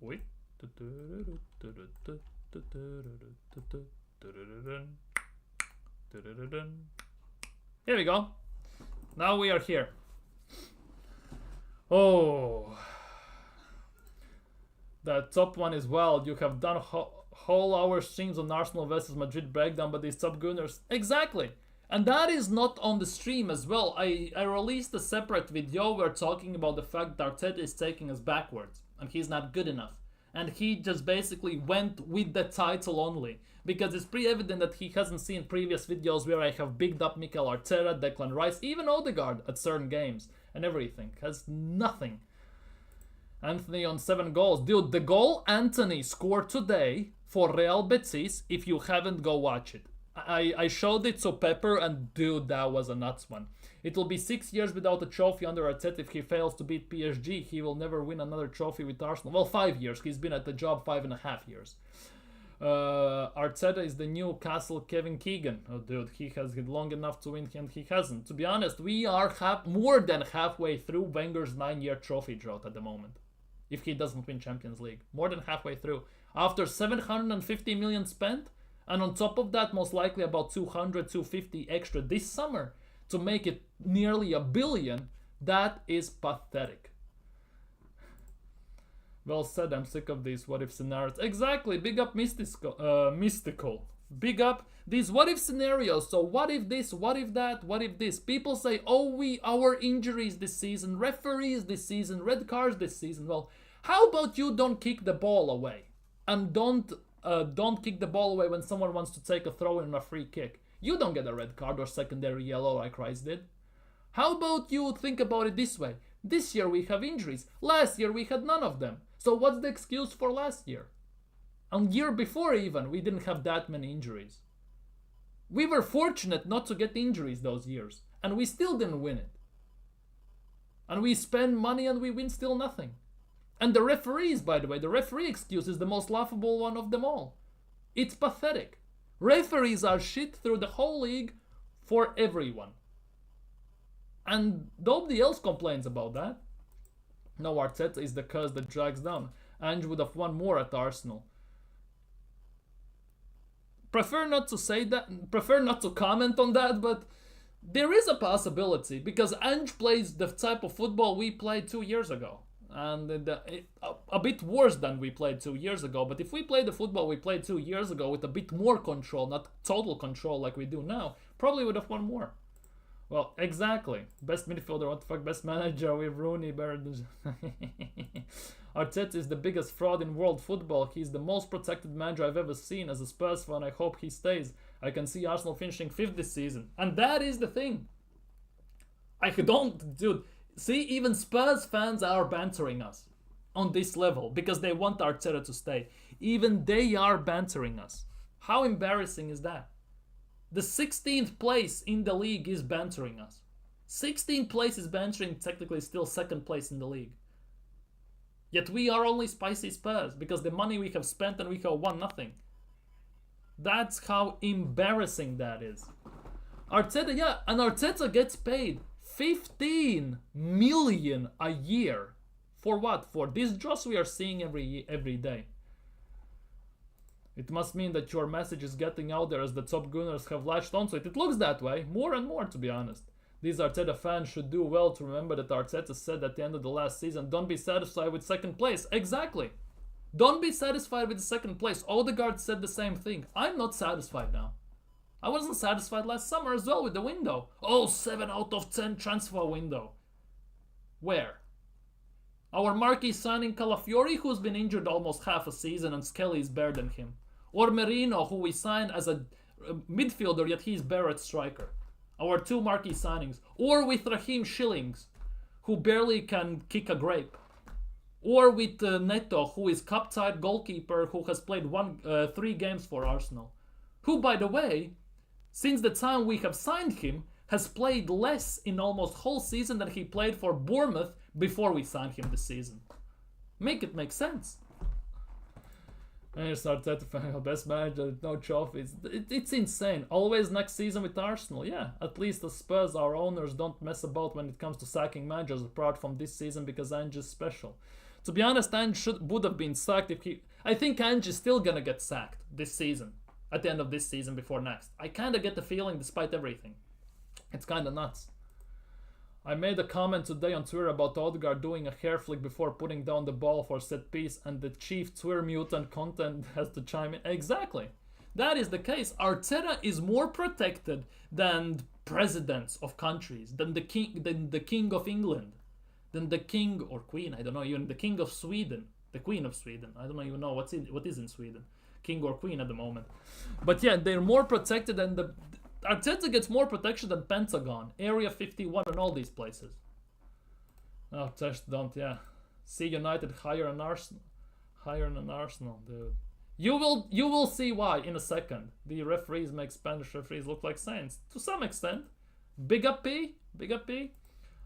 Wait. Here we go. Now we are here. Oh, the top one is wild. You have done whole hour streams on Arsenal versus Madrid breakdown, but these top gunners. Exactly. And that is not on the stream as well. I released a separate video where talking about the fact that Arteta is taking us backwards and he's not good enough. and he just basically went with the title only. Because it's pretty evident that he hasn't seen previous videos where I have bigged up Mikel Arteta, Declan Rice, even Odegaard at certain games and everything. Has nothing. Anthony on 7 goals. Dude, the goal Anthony scored today for Real Betis, if you haven't, go watch it. I showed it to Pepper, and dude, that was a nuts one. It will be 6 years without a trophy under Arteta if he fails to beat PSG. He will never win another trophy with Arsenal. Well, 5 years. He's been at the job 5.5 years. Arteta is the new Castle Kevin Keegan. Oh, dude, he has it long enough to win, and he hasn't. To be honest, we are more than halfway through Wenger's 9-year trophy drought at the moment. If he doesn't win Champions League. More than halfway through. After 750 million spent, and on top of that, most likely about 200, 250 extra this summer to make it nearly $1 billion, that is pathetic. Well said, I'm sick of these what if scenarios. Exactly, big up mystical. Big up these what if scenarios. So what if this, what if that, what if this? People say, oh, our injuries this season, referees this season, red cards this season. Well, how about you don't kick the ball away? And don't kick the ball away when someone wants to take a throw in a free kick. You don't get a red card or secondary yellow like Rice did. How about you think about it this way? This year we have injuries. Last year we had none of them. So what's the excuse for last year? And year before even, we didn't have that many injuries. We were fortunate not to get injuries those years. And we still didn't win it. And we spend money and we win still nothing. And the referees, by the way, the referee excuse is the most laughable one of them all. It's pathetic. Referees are shit through the whole league for everyone. And nobody else complains about that. No, Arteta is the curse that drags down. Ange would have won more at Arsenal. Prefer not to say that, prefer not to comment on that, but there is a possibility because Ange plays the type of football we played 2 years ago. And a bit worse than we played 2 years ago. But if we played the football we played 2 years ago with a bit more control, not total control like we do now, probably would have won more. Well, exactly. Best midfielder, what the fuck, best manager with Rooney, Arteta is the biggest fraud in world football. He's the most protected manager I've ever seen. As a Spurs fan, I hope he stays. I can see Arsenal finishing 5th this season. And that is the thing. Dude, see, even Spurs fans are bantering us on this level because they want Arteta to stay. Even they are bantering us. How embarrassing is that? The 16th place in the league is bantering us. 16th place is bantering, technically still 2nd place in the league. Yet we are only spicy Spurs because the money we have spent and we have won nothing. That's how embarrassing that is. Arteta, yeah, and Arteta gets paid 15 million a year. For what? For this dross we are seeing every day. It must mean that your message is getting out there as the top gunners have latched onto it. It looks that way, more and more to be honest. These Arteta fans should do well to remember that Arteta said at the end of the last season, don't be satisfied with 2nd place. Exactly. Don't be satisfied with the 2nd place. Odegaard said the same thing. I'm not satisfied now. I wasn't satisfied last summer as well with the window. Oh, 7 out of 10 transfer window. Where? Our marquee signing Calafiori, who's been injured almost half a season and Skelly is better than him. Or Merino, who we signed as a midfielder, yet he's better at striker. Our 2 marquee signings. Or with Raheem Shillings, who barely can kick a grape. Or with Neto, who is cup-tied goalkeeper, who has played 3 games for Arsenal. Who, by the way, since the time we have signed him, has played less in almost whole season than he played for Bournemouth before we signed him this season. Make it make sense. Here's Arteta, best manager, no trophies. It's insane. Always next season with Arsenal. Yeah, at least the Spurs, our owners, don't mess about when it comes to sacking managers apart from this season because Ange is special. To be honest, Ange would have been sacked if he... I think Ange is still gonna get sacked this season. At the end of this season before next. I kinda get the feeling despite everything. It's kinda nuts. I made a comment today on Twitter about Odegaard doing a hair flick before putting down the ball for set piece and the chief Twitter mutant content has to chime in. Exactly. That is the case. Arteta is more protected than presidents of countries, than the king of England, than the king or queen, I don't know, even the king of Sweden. The Queen of Sweden. I don't even know what is in Sweden. King or Queen at the moment. But yeah, they're more protected than the... Arteta gets more protection than Pentagon, Area 51 and all these places. Oh, just don't, yeah. See United higher than Arsenal. Higher than Arsenal, dude. You will see why in a second. The referees make Spanish referees look like saints. To some extent. Big up P. Big up P.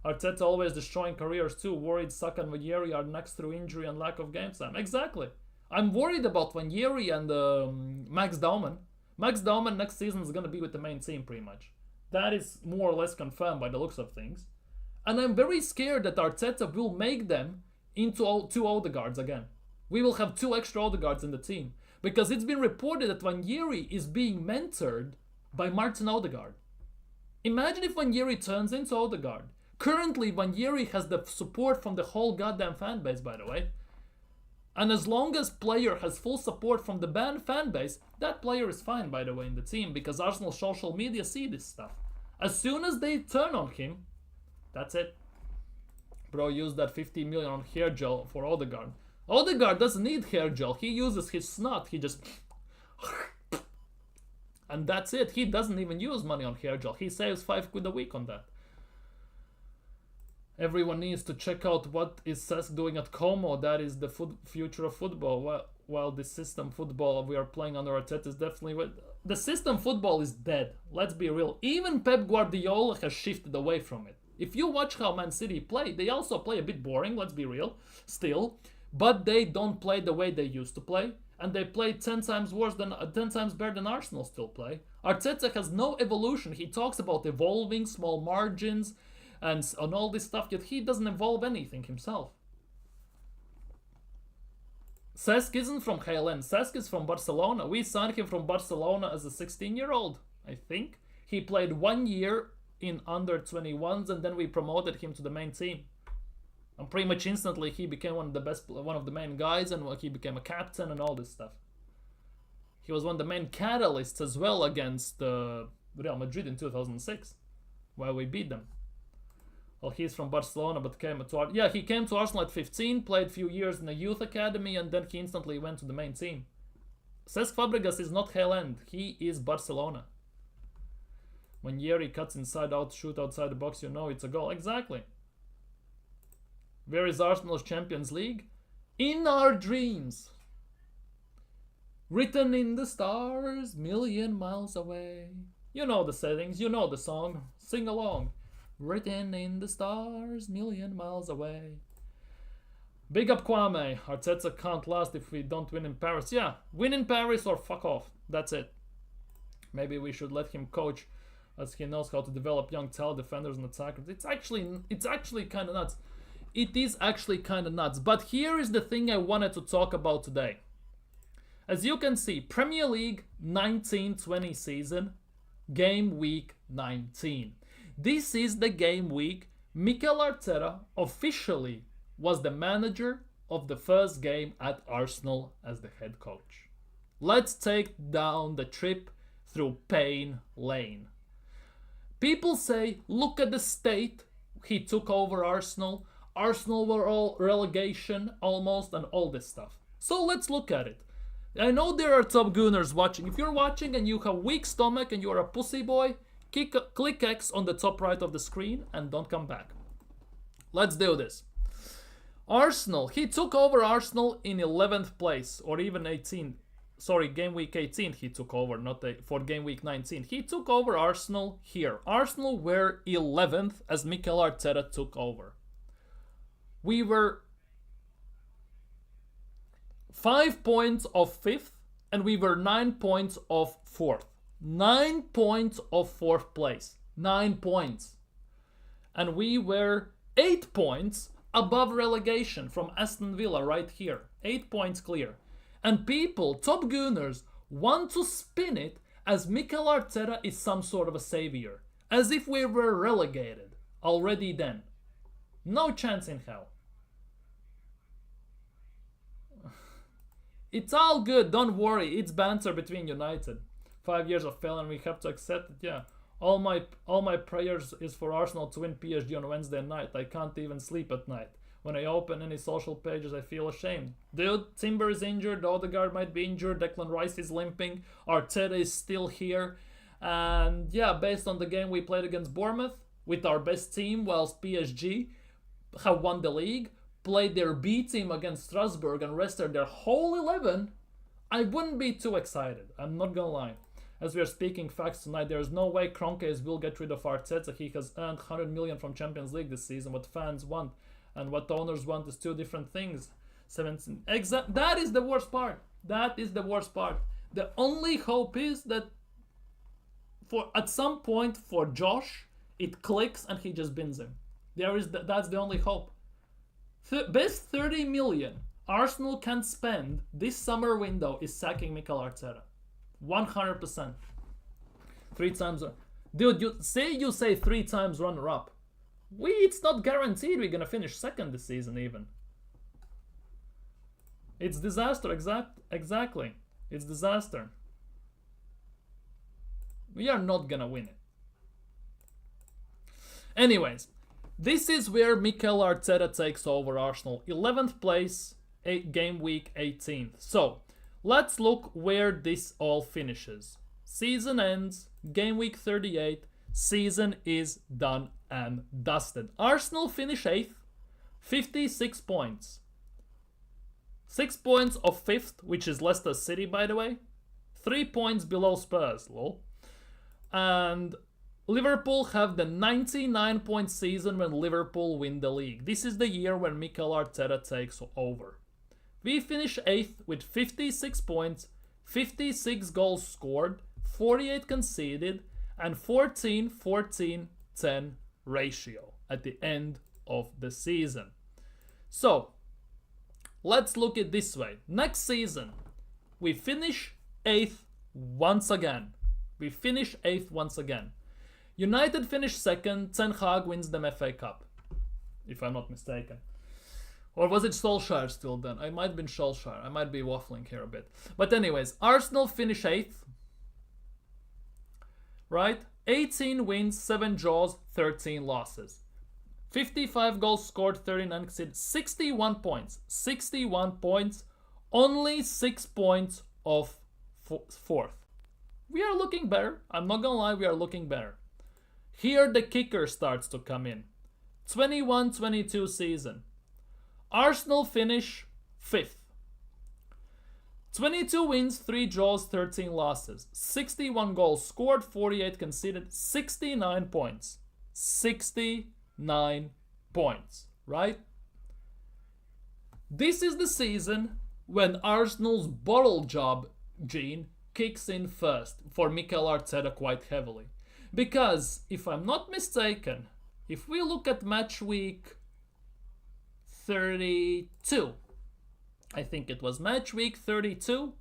Arteta always destroying careers too. Worried Saka and Vieri are next through injury and lack of game time. Exactly. I'm worried about Vieri and Max Dauman. Max Dauman next season is going to be with the main team pretty much. That is more or less confirmed by the looks of things. And I'm very scared that Arteta will make them into two Odegaards again. We will have 2 extra Odegaards in the team. Because it's been reported that Vieri is being mentored by Martin Odegaard. Imagine if Vieri turns into Odegaard. Currently, Vieri has the support from the whole goddamn fanbase, by the way. And as long as player has full support from the fanbase, that player is fine, by the way, in the team. Because Arsenal social media see this stuff. As soon as they turn on him, that's it. Bro, use that 50 million on hair gel for Odegaard. Odegaard doesn't need hair gel. He uses his snot. He just... and that's it. He doesn't even use money on hair gel. He saves £5 a week on that. Everyone needs to check out what is Cesc doing at Como. That is the future of football. While the system football we are playing under Arteta is definitely... The system football is dead. Let's be real. Even Pep Guardiola has shifted away from it. If you watch how Man City play, they also play a bit boring, let's be real, still. But they don't play the way they used to play. And they play 10 times better than Arsenal still play. Arteta has no evolution. He talks about evolving, small margins, and all this stuff, yet he doesn't evolve anything himself. Cesc isn't from KLN. Cesc is from Barcelona. We signed him from Barcelona as a 16-year-old, I think. He played 1 year in under 21s, and then we promoted him to the main team. And pretty much instantly he became one of the main guys, and he became a captain and all this stuff. He was one of the main catalysts as well against Real Madrid in 2006, where we beat them. Well, he's from Barcelona, but he came to Arsenal at 15, played a few years in the youth academy, and then he instantly went to the main team. Cesc Fabregas is not Hell End, he is Barcelona. When Yeri cuts inside out, shoot outside the box, you know it's a goal. Exactly. Where is Arsenal's Champions League? In our dreams. Written in the stars, million miles away. You know the settings, you know the song. Sing along. Written in the stars, million miles away. Big up Kwame. Arteta can't last if we don't win in Paris. Yeah, win in Paris or fuck off. That's it. Maybe we should let him coach, as he knows how to develop young talent defenders and attackers. It's actually kind of nuts. It is actually kind of nuts. But here is the thing I wanted to talk about today. As you can see, Premier League 19-20 season, game week 19. This is the game week Mikel Arteta officially was the manager of the first game at Arsenal as the head coach. Let's take down the trip through Pain Lane. People say, look at the state he took over Arsenal. Arsenal were all relegation almost and all this stuff. So let's look at it. I know there are top gooners watching. If you're watching and you have weak stomach and you're a pussy boy, click X on the top right of the screen and don't come back. Let's do this. Arsenal. He took over Arsenal in 11th place or even 18th. Sorry, game week 18 he took over, not for game week 19. He took over Arsenal here. Arsenal were 11th as Mikel Arteta took over. We were 5 points of 5th and we were 9 points of 4th. 9 points of 4th place. 9 points. And we were 8 points above relegation from Aston Villa right here. 8 points clear. And people, top gooners, want to spin it as Mikel Arteta is some sort of a savior. As if we were relegated already then. No chance in hell. It's all good, don't worry. It's banter between United. 5 years of failure and we have to accept it, yeah. All my prayers is for Arsenal to win PSG on Wednesday night. I can't even sleep at night. When I open any social pages, I feel ashamed. Dude, Timber is injured, Odegaard might be injured, Declan Rice is limping, Arteta is still here. And yeah, based on the game we played against Bournemouth, with our best team, whilst PSG have won the league, played their B team against Strasbourg and rested their whole 11, I wouldn't be too excited. I'm not gonna lie. As we are speaking facts tonight, there is no way Kroenke will get rid of Arteta. He has earned 100 million from Champions League this season. What fans want and what owners want is two different things. 17. That is the worst part. That is the worst part. The only hope is that at some point for Josh, it clicks and he just bins him. That's the only hope. Best 30 million Arsenal can spend this summer window is sacking Mikel Arteta. 100%. 3 times. Dude, you say 3 times runner-up. It's not guaranteed we're gonna finish second this season even. It's disaster, exactly. It's disaster. We are not gonna win it. Anyways, this is where Mikel Arteta takes over Arsenal. 11th place, game week 18th. So, let's look where this all finishes. Season ends, game week 38, season is done and dusted. Arsenal finish 8th, 56 points. 6 points of 5th, which is Leicester City, by the way. 3 points below Spurs, lol. And Liverpool have the 99-point season when Liverpool win the league. This is the year when Mikel Arteta takes over. We finish 8th with 56 points, 56 goals scored, 48 conceded, and 14-14-10 ratio at the end of the season. So, let's look at it this way. Next season, we finish 8th once again. We finish 8th once again. United finish 2nd, Ten Hag wins the FA Cup, if I'm not mistaken. Or was it Solskjaer still then? I might have been Solskjaer. I might be waffling here a bit. But anyways, Arsenal finish 8th. Right? 18 wins, 7 draws, 13 losses. 55 goals scored, 39 conceded, 61 points. 61 points, only 6 points off 4th. We are looking better. I'm not gonna lie, we are looking better. Here the kicker starts to come in. 21-22 season. Arsenal finish 5th. 22 wins, 3 draws, 13 losses. 61 goals scored, 48 conceded, 69 points. 69 points, right? This is the season when Arsenal's bottle job gene kicks in first for Mikel Arteta quite heavily. Because, if I'm not mistaken, if we look at match week 32, I think it was match week 32.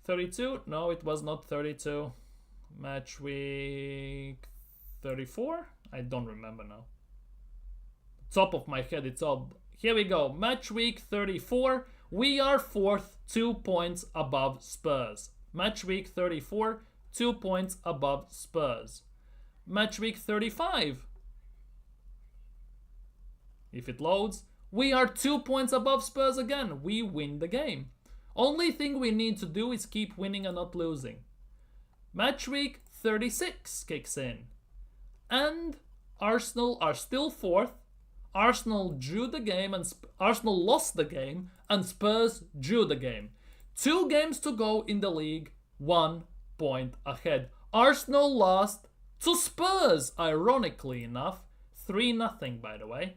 32? No, it was not 32. Match week 34? I don't remember now. Top of my head, it's all. Here we go. Match week 34. We are 4th, 2 points above Spurs. Match week 34, 2 points above Spurs. Match week 35. If it loads, we are 2 points above Spurs again. We win the game. Only thing we need to do is keep winning and not losing. Match week 36 kicks in. And Arsenal are still 4th. Arsenal drew the game and Arsenal lost the game and Spurs drew the game. 2 games to go in the league, 1 point ahead. Arsenal lost to Spurs, ironically enough. 3-0, by the way.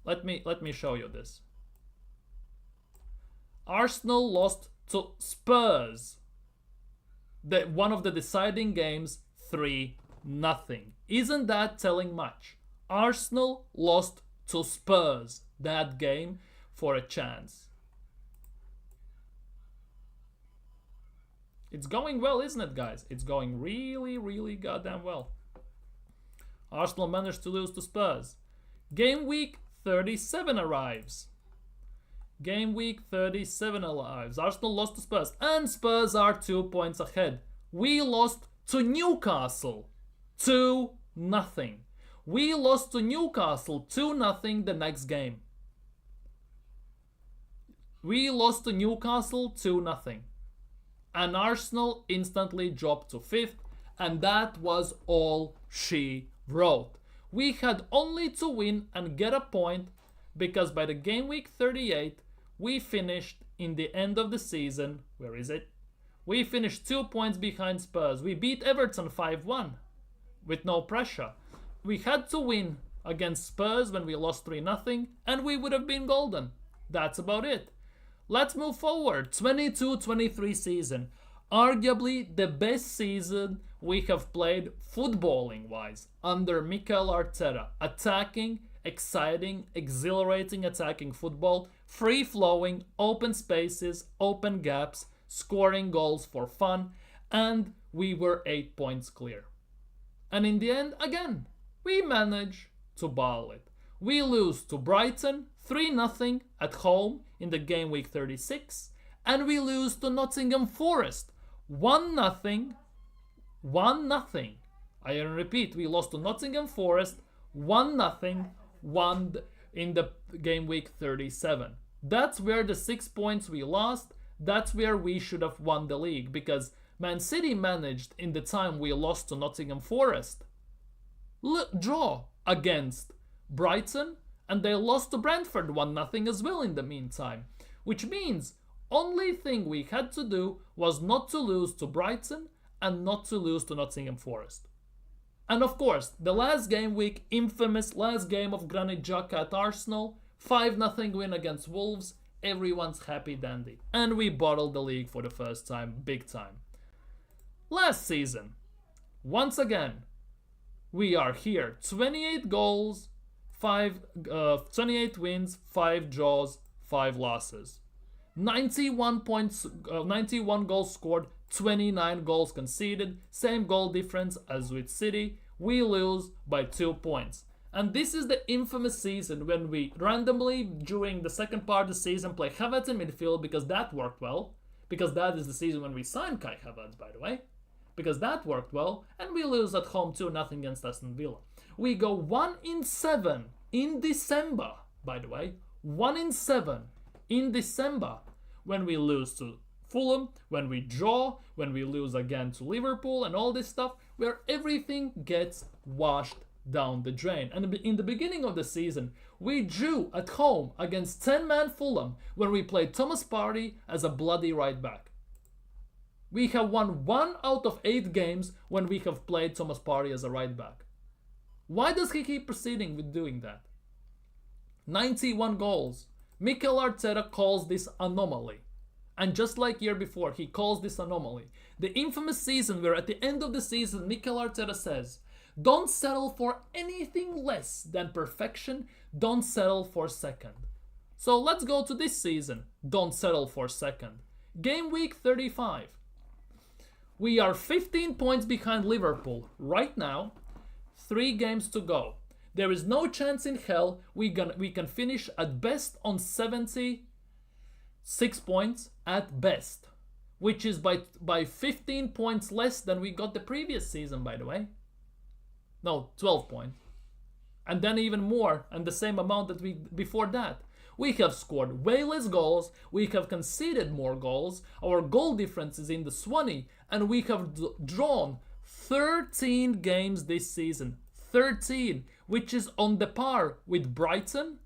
Let me show you this. Arsenal lost to Spurs. One of the deciding games, 3-0. Isn't that telling much? Arsenal lost to Spurs that game for a chance. It's going well, isn't it, guys? It's going really, really goddamn well. Arsenal managed to lose to Spurs. Game week 37 arrives. Game week 37 arrives. Arsenal lost to Spurs. And Spurs are 2 points ahead. We lost to Newcastle. 2-0. We lost to Newcastle 2-0 the next game. We lost to Newcastle 2-0. And Arsenal instantly dropped to 5th, and that was all she wrote. We had only to win and get a point, because by the game week 38, we finished in the end of the season. Where is it? We finished 2 points behind Spurs. We beat Everton 5-1 with no pressure. We had to win against Spurs when we lost 3-0, and we would have been golden. That's about it. Let's move forward. 22-23 season. Arguably the best season we have played footballing-wise under Mikel Arteta. Attacking, exciting, exhilarating attacking football, free-flowing, open spaces, open gaps, scoring goals for fun, and we were 8 points clear. And in the end, again, we managed to ball it. We lose to Brighton 3-0 at home in the game week 36, and we lose to Nottingham Forest 1-0. I repeat, we lost to Nottingham Forest 1-0 in the game week 37. That's where the 6 points we lost, that's where we should have won the league, because Man City managed in the time we lost to Nottingham Forest draw against Brighton, and they lost to Brentford 1-0 as well in the meantime. Which means only thing we had to do was not to lose to Brighton and not to lose to Nottingham Forest. And of course, the last game week, infamous last game of Granit Xhaka at Arsenal, 5-0 win against Wolves, everyone's happy dandy. And we bottled the league for the first time, big time. Last season, once again, we are here. 28 goals, 28 wins, 5 draws, 5 losses. 91 goals scored, 29 goals conceded, same goal difference as with City. We lose by 2 points. And this is the infamous season when we randomly, during the second part of the season, play Havertz in midfield, because that worked well. Because that is the season when we signed Kai Havertz, by the way. Because that worked well, and we lose at home 2-0 against Aston Villa. We go 1-7 in December, by the way. 1-7 in December, when we lose to Fulham, when we draw, when we lose again to Liverpool, and all this stuff, where everything gets washed down the drain. And in the beginning of the season, we drew at home against 10-man Fulham when we played Thomas Partey as a bloody right back. We have won 1 out of 8 games when we have played Thomas Partey as a right back. Why does he keep proceeding with doing that? 91 goals. Mikel Arteta calls this anomaly. And just like year before, he calls this anomaly. The infamous season where at the end of the season, Mikel Arteta says, don't settle for anything less than perfection. Don't settle for second. So let's go to this season. Don't settle for second. Game week 35. We are 15 points behind Liverpool right now. 3 games to go. There is no chance in hell we can finish at best on 76 points at best, which is by 15 points less than we got the previous season, by the way. No, 12 points. And then even more, and the same amount that we before that. We have scored way less goals, we have conceded more goals, our goal difference is in the 20, and we have drawn 13 games this season. 13, which is on the par with Brighton,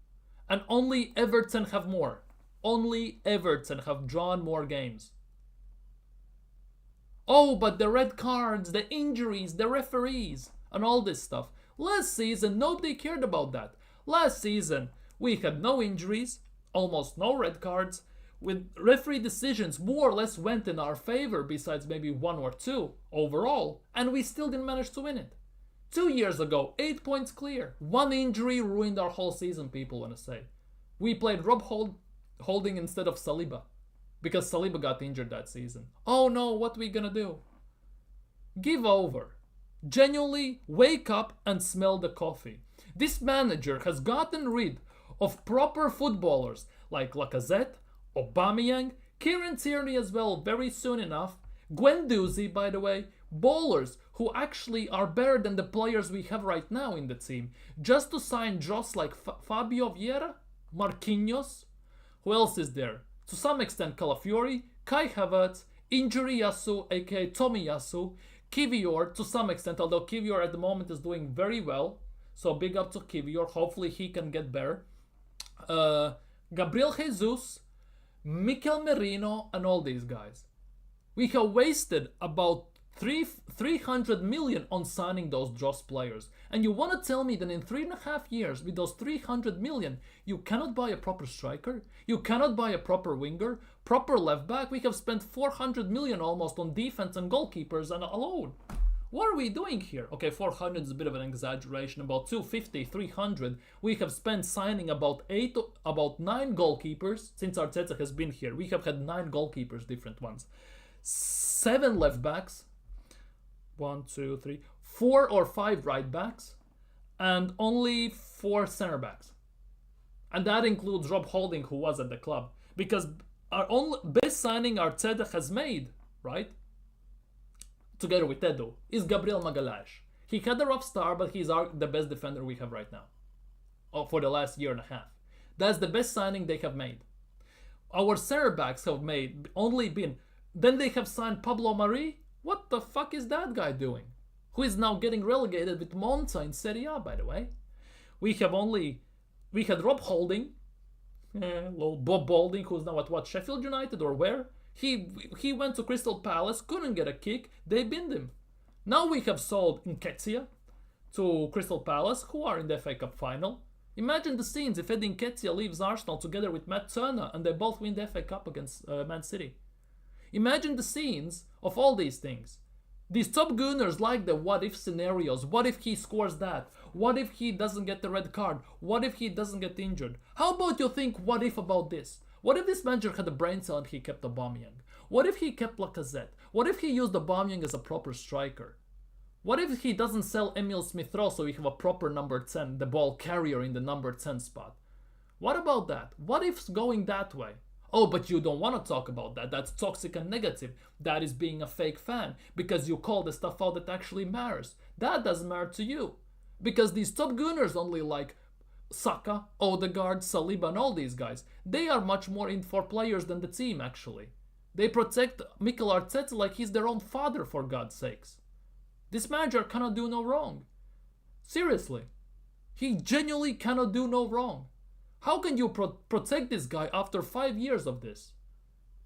and only Everton have more. Only Everton have drawn more games. Oh, but the red cards, the injuries, the referees, and all this stuff. Last season, nobody cared about that. Last season, we had no injuries, almost no red cards, with referee decisions more or less went in our favor, besides maybe 1 or 2 overall, and we still didn't manage to win it. 2 years ago, 8 points clear. 1 injury ruined our whole season, people want to say. We played Rob Holding instead of Saliba, because Saliba got injured that season. Oh no, what we gonna do? Give over. Genuinely wake up and smell the coffee. This manager has gotten rid of proper footballers like Lacazette, Aubameyang, Kieran Tierney as well very soon enough, Guendouzi by the way, ballers who actually are better than the players we have right now in the team, just to sign dross like Fabio Vieira, Marquinhos. Who else is there? To some extent Calafiori, Kai Havertz, Injury Yasu, aka Tommy Yasu, Kivior to some extent, although Kivior at the moment is doing very well. So big up to Kivior, hopefully he can get better. Gabriel Jesus, Mikel Merino, and all these guys. We have wasted about 300 million on signing those dross players. And you want to tell me that in 3.5 years, with those 300 million, you cannot buy a proper striker? You cannot buy a proper winger? Proper left back? We have spent 400 million almost on defense and goalkeepers and alone. What are we doing here? Okay, 400 is a bit of an exaggeration. About 250, 300. We have spent signing about 9 goalkeepers since Arteta has been here. We have had 9 goalkeepers, different ones. 7 left backs. 1, 2, 3, 4 or 5 right backs. And only 4 center backs. And that includes Rob Holding, who was at the club. Because our only best signing Arteta has made, right? Together with Edu, is Gabriel Magalhaes. He had a rough start, but he's the best defender we have right now. For the last year and a half. That's the best signing they have made. Our center backs have only been... Then they have signed Pablo Mari. What the fuck is that guy doing? Who is now getting relegated with Monza in Serie A, by the way. We had Rob Holding. Little Bob Balding, who's now at Sheffield United or where? He went to Crystal Palace, couldn't get a kick, they binned him. Now we have sold Nketiah to Crystal Palace, who are in the FA Cup final. Imagine the scenes if Eddie Nketiah leaves Arsenal together with Matt Turner and they both win the FA Cup against Man City. Imagine the scenes of all these things. These top gooners like the what if scenarios. What if he scores that? What if he doesn't get the red card? What if he doesn't get injured? How about you think what if about this? What if this manager had a brain cell and he kept Aubameyang? What if he kept Lacazette? What if he used Aubameyang as a proper striker? What if he doesn't sell Emil Smith-Rowe so we have a proper number 10, the ball carrier in the number 10 spot? What about that? What if's going that way? Oh, but you don't want to talk about that. That's toxic and negative. That is being a fake fan because you call the stuff out that actually matters. That doesn't matter to you. Because these top gooners only like Saka, Odegaard, Saliba and all these guys. They are much more in for players than the team actually. They protect Mikel Arteta like he's their own father, for God's sakes. This manager cannot do no wrong. Seriously. He genuinely cannot do no wrong. How can you protect this guy after 5 years of this?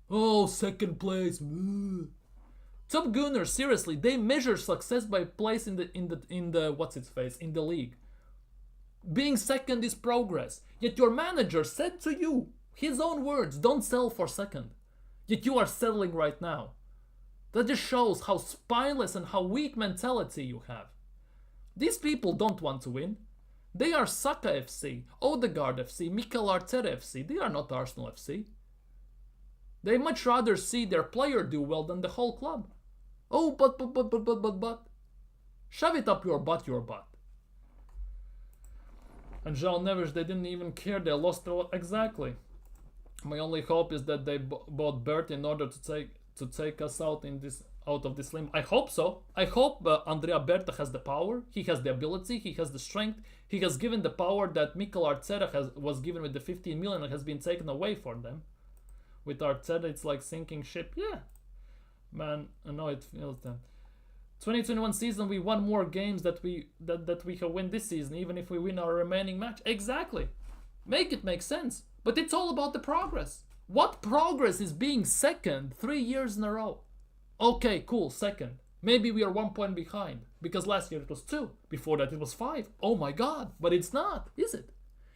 Oh, second place. Top Gooners, seriously, they measure success by place in the what's its face in the league. Being second is progress. Yet your manager said to you, his own words, don't sell for second. Yet you are settling right now. That just shows how spineless and how weak mentality you have. These people don't want to win. They are Saka FC, Odegaard FC, Mikel Arteta FC. They are not Arsenal FC. They much rather see their player do well than the whole club. Oh, but. Shove it up your butt. And João Neves, they didn't even care. They lost the... Exactly. My only hope is that they bought Bert in order to take us out of this limbo. I hope so. I hope Andrea Berta has the power. He has the ability. He has the strength. He has given the power that Mikel Arteta was given with the 15 million and has been taken away from them. With Arteta, it's like sinking ship. Yeah. Man, I know it feels that. 2021 season, we won more games that we can win this season, even if we win our remaining match. Exactly. Make it make sense. But it's all about the progress. What progress is being second 3 years in a row? Okay, cool, second. Maybe we are 1 point behind. Because last year it was 2. Before that it was 5. Oh my god. But it's not, is it?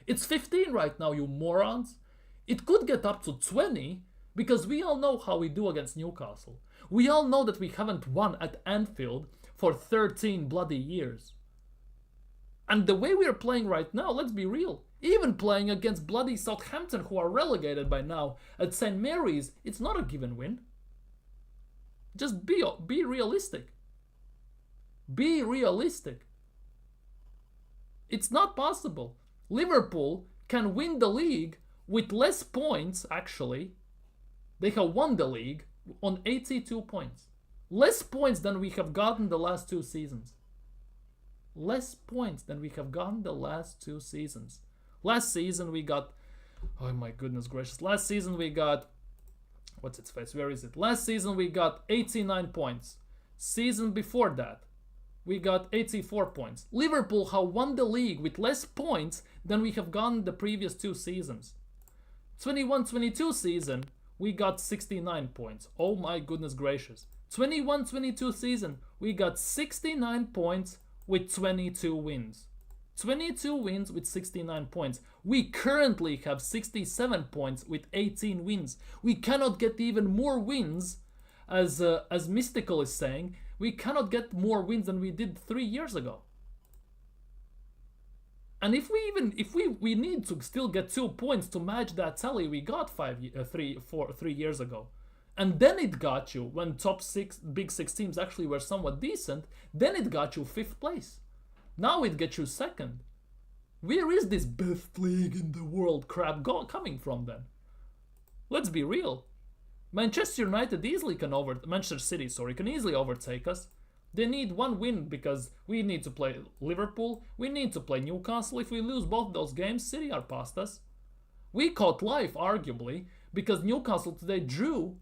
It's 15 right now, you morons. It could get up to 20 because we all know how we do against Newcastle. We all know that we haven't won at Anfield for 13 bloody years. And the way we are playing right now, let's be real, even playing against bloody Southampton, who are relegated by now, at St. Mary's, it's not a given win. Just be realistic. Be realistic. It's not possible. Liverpool can win the league with less points, actually. They have won the league on 82 points. Less points than we have gotten the last 2 seasons. Less points than we have gotten the last 2 seasons. Last season we got... Oh my goodness gracious. Last season we got... What's its face? Where is it? Last season we got 89 points. Season before that, we got 84 points. Liverpool have won the league with less points than we have gotten the previous 2 seasons. 21-22 season, we got 69 points. Oh my goodness gracious. 21-22 season, we got 69 points with 22 wins. 22 wins with 69 points. We currently have 67 points with 18 wins. We cannot get even more wins, as Mystical is saying. We cannot get more wins than we did 3 years ago. And if we need to still get 2 points to match that tally we got 3 years ago. And then it got you, when top 6, big 6 teams actually were somewhat decent, then it got you 5th place. Now it gets you 2nd. Where is this best league in the world crap coming from then? Let's be real. Manchester United easily can Manchester City, can easily overtake us. They need 1 win because we need to play Liverpool, we need to play Newcastle. If we lose both those games, City are past us. We caught life, arguably, because Newcastle today drew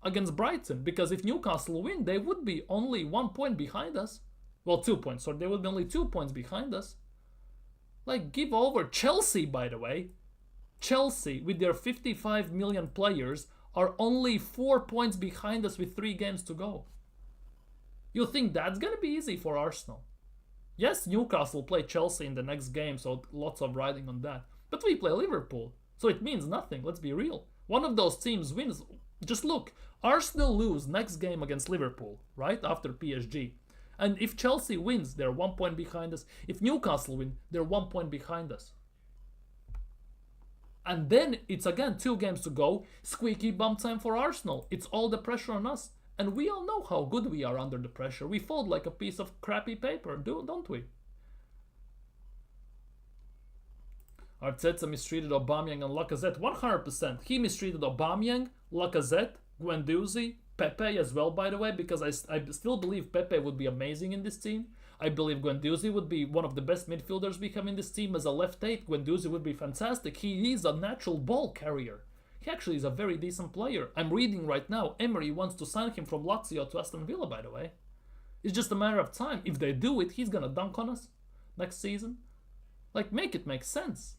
against Brighton. Because if Newcastle win, they would be only 1 point behind us. Well, 2 points, they would be only 2 points behind us. Like, give over. Chelsea, by the way. Chelsea, with their 55 million players, are only 4 points behind us with 3 games to go. You think that's gonna be easy for Arsenal? Yes, Newcastle play Chelsea in the next game, so lots of riding on that. But we play Liverpool, so it means nothing, let's be real. One of those teams wins. Just look, Arsenal lose next game against Liverpool, right after PSG. And if Chelsea wins, they're 1 point behind us. If Newcastle win, they're 1 point behind us. And then it's again 2 games to go. Squeaky bum time for Arsenal. It's all the pressure on us. And we all know how good we are under the pressure. We fold like a piece of crappy paper, don't we? Arteta mistreated Aubameyang and Lacazette. 100%. He mistreated Aubameyang, Lacazette, Guendouzi, Pepe as well, by the way, because I still believe Pepe would be amazing in this team. I believe Guendouzi would be one of the best midfielders we have in this team. As a left 8, Guendouzi would be fantastic. He is a natural ball carrier. He actually is a very decent player. I'm reading right now, Emery wants to sign him from Lazio to Aston Villa, by the way. It's just a matter of time. If they do it, he's gonna dunk on us next season. Like, make it make sense.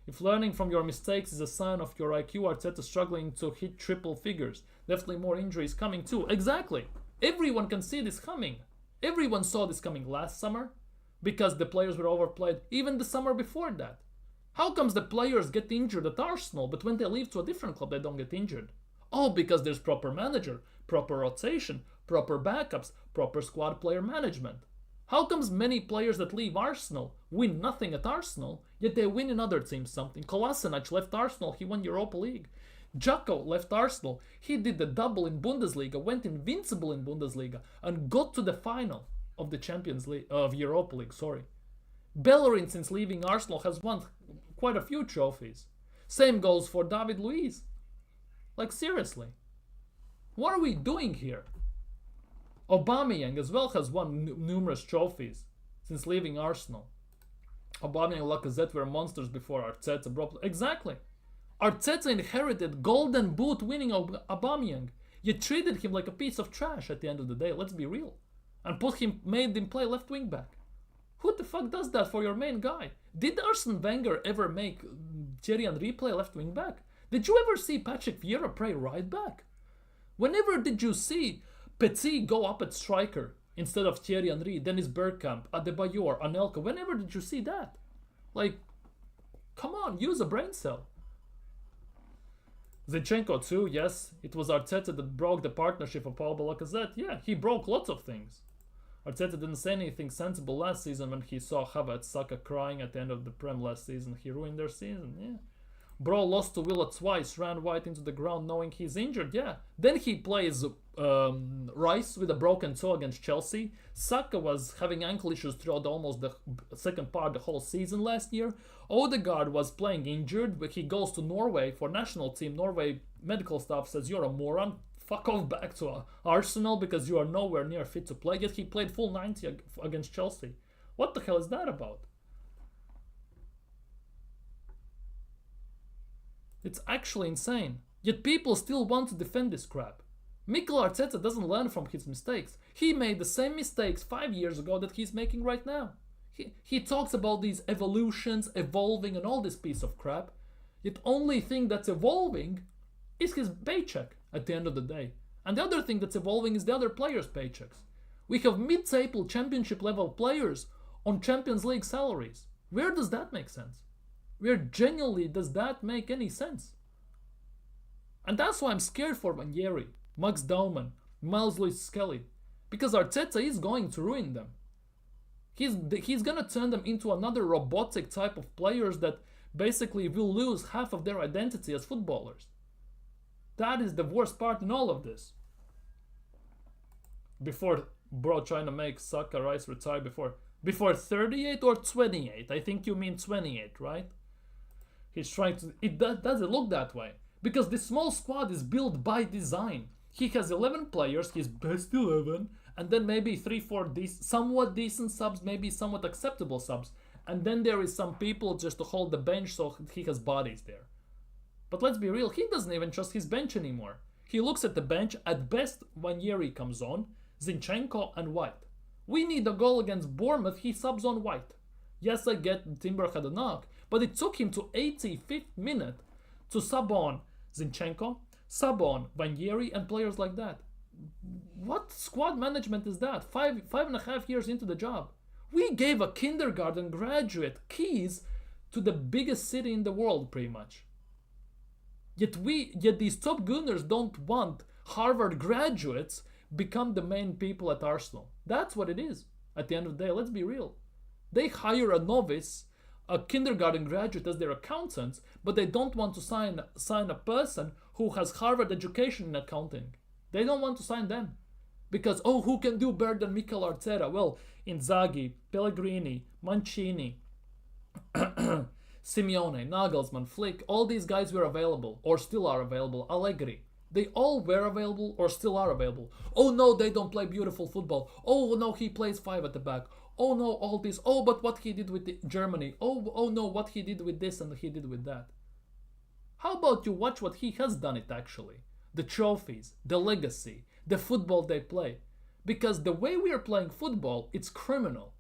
If learning from your mistakes is a sign of your IQ, Arteta struggling to hit triple figures. Definitely more injuries coming too. Exactly. Everyone can see this coming. Everyone saw this coming last summer because the players were overplayed. Even the summer before that. How comes the players get injured at Arsenal, but when they leave to a different club, they don't get injured? Oh, because there's proper manager, proper rotation, proper backups, proper squad player management. How comes many players that leave Arsenal win nothing at Arsenal, yet they win in other teams something? Kolasinac left Arsenal, he won Europa League. Jacko left Arsenal, he did the double in Bundesliga, went invincible in Bundesliga, and got to the final of the Champions League, of Europa League, sorry. Bellerin, since leaving Arsenal, has won quite a few trophies. Same goes for David Luiz. Like, seriously. What are we doing here? Aubameyang as well has won numerous trophies since leaving Arsenal. Aubameyang and Lacazette were monsters before Arteta brought... Exactly. Arteta inherited Golden Boot winning Aubameyang. You treated him like a piece of trash at the end of the day, let's be real. And made him play left wing back. Who the fuck does that for your main guy? Did Arsene Wenger ever make Thierry Henry play left wing back? Did you ever see Patrick Vieira play right back? Whenever did you see Petit go up at striker instead of Thierry Henry, Dennis Bergkamp, Adebayor, Anelka? Whenever did you see that? Like, come on, use a brain cell. Zinchenko too, yes. It was Arteta that broke the partnership of Paul Lacazette. Yeah, he broke lots of things. Arteta didn't say anything sensible last season when he saw Havertz, Saka crying at the end of the Prem last season. He ruined their season, yeah. Bro lost to Villa twice, ran White into the ground knowing he's injured, yeah. Then he plays Rice with a broken toe against Chelsea. Saka was having ankle issues throughout almost the second part of the whole season last year. Odegaard was playing injured, but he goes to Norway for national team. Norway medical staff says, you're a moron, fuck off back to Arsenal because you are nowhere near fit to play, yet he played full 90 against Chelsea. What the hell is that about? It's actually insane. Yet people still want to defend this crap. Mikel Arteta doesn't learn from his mistakes. He made the same mistakes 5 years ago that he's making right now. He talks about these evolutions, evolving and all this piece of crap. Yet only thing that's evolving is his paycheck at the end of the day. And the other thing that's evolving is the other players' paychecks. We have mid-table championship level players on Champions League salaries. Where does that make sense? Where genuinely does that make any sense? And that's why I'm scared for Ranieri, Max Dauman, Miles Lewis-Skelly. Because Arteta is going to ruin them. He's gonna turn them into another robotic type of players that basically will lose half of their identity as footballers. That is the worst part in all of this. Before bro trying to make Saka Rice retire before 38 or 28. I think you mean 28, right? He's trying to. Does it look that way? Because this small squad is built by design. He has 11 players, his best 11, and then maybe 3-4 somewhat decent subs, maybe somewhat acceptable subs. And then there is some people just to hold the bench so he has bodies there. But let's be real, he doesn't even trust his bench anymore. He looks at the bench, at best Ranieri comes on, Zinchenko and White. We need a goal against Bournemouth, he subs on White. Yes, I get Timber had a knock, but it took him to 85th minute to sub on Zinchenko, sub on Ranieri and players like that. What squad management is that? Five and a half years into the job. We gave a kindergarten graduate keys to the biggest city in the world, pretty much. Yet these top gunners don't want Harvard graduates become the main people at Arsenal. That's what it is. At the end of the day, let's be real. They hire a novice, a kindergarten graduate as their accountant, but they don't want to sign a person who has Harvard education in accounting. They don't want to sign them. Because, who can do better than Mikel Arteta? Well, Inzaghi, Pellegrini, Mancini, Simeone, Nagelsmann, Flick, all these guys were available, or still are available, Allegri. They all were available, or still are available. Oh no, they don't play beautiful football. Oh no, he plays 5 at the back. Oh no, all this. Oh, but what he did with Germany. Oh no, what he did with this and he did with that. How about you watch what he has done it actually? The trophies, the legacy, the football they play. Because the way we are playing football, it's criminal.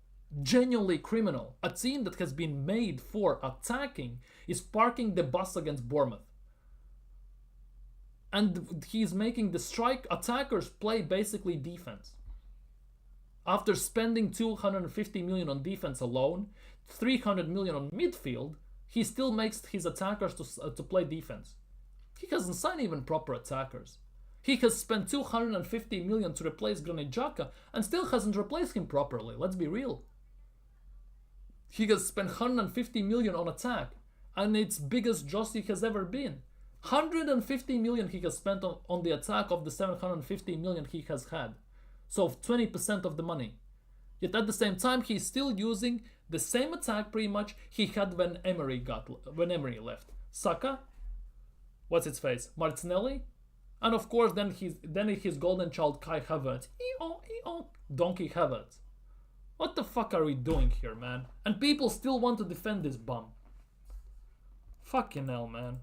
Genuinely criminal. A team that has been made for attacking is parking the bus against Bournemouth. And he's making the strike attackers play basically defense. After spending 250 million on defense alone, 300 million on midfield, he still makes his attackers to play defense. He hasn't signed even proper attackers. He has spent 250 million to replace Granit Xhaka and still hasn't replaced him properly, let's be real. He has spent 150 million on attack and it's biggest dross he has ever been. 150 million he has spent on the attack of the 750 million he has had. So 20% of the money. Yet at the same time, he's still using the same attack pretty much he had when Emery left. Saka, what's its face? Martinelli, and of course then his golden child Kai Havertz. Donkey Havertz. What the fuck are we doing here, man? And people still want to defend this bum. Fucking hell, man.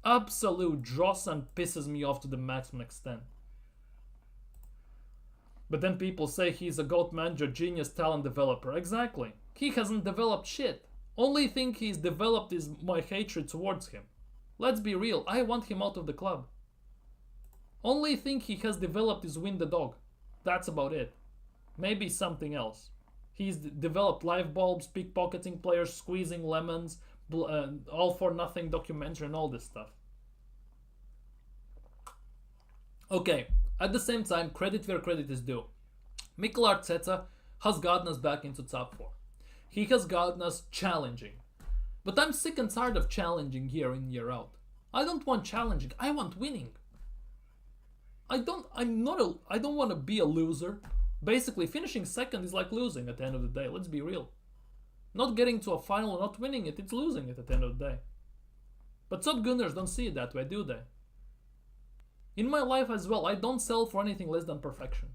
Absolute dross and pisses me off to the maximum extent. But then people say he's a GOAT manager, genius, talent developer. Exactly. He hasn't developed shit. Only thing he's developed is my hatred towards him. Let's be real, I want him out of the club. Only thing he has developed is win the dog. That's about it. Maybe something else. He's developed live bulbs, pickpocketing players, squeezing lemons, all for nothing documentary and all this stuff. Okay, at the same time, credit where credit is due. Mikel Arteta has gotten us back into top 4. He has gotten us challenging. But I'm sick and tired of challenging year in, year out. I don't want challenging, I want winning. I don't want to be a loser. Basically, finishing second is like losing at the end of the day, let's be real. Not getting to a final or not winning it, it's losing it at the end of the day. But top gunners don't see it that way, do they? In my life as well, I don't sell for anything less than perfection.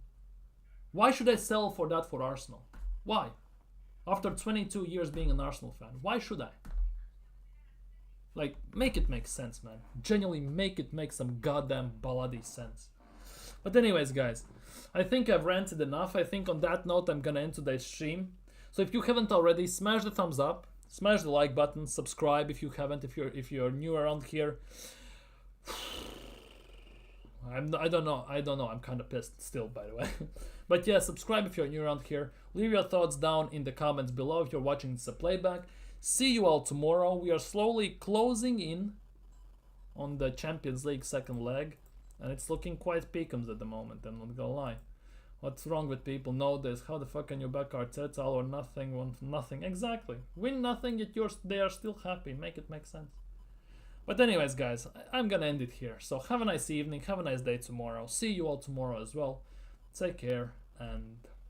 Why should I sell for that for Arsenal? Why? After 22 years being an Arsenal fan, why should I? Like, make it make sense, man. Genuinely make it make some goddamn bloody sense. But anyways, guys, I think I've ranted enough. I think on that note, I'm gonna end today's stream. So if you haven't already, smash the thumbs up, smash the like button, subscribe if you haven't, if you're new around here. I don't know. I'm kind of pissed still, by the way. But yeah, subscribe if you're new around here. Leave your thoughts down in the comments below if you're watching this a playback. See you all tomorrow. We are slowly closing in on the Champions League second leg, and it's looking quite peakums at the moment, I'm not gonna lie. What's wrong with people nowadays? How the fuck can you back Arteta all or nothing, want nothing? Exactly. Win nothing, yet they are still happy. Make it make sense. But anyways, guys, I'm gonna end it here. So have a nice evening, have a nice day tomorrow. See you all tomorrow as well. Take care, and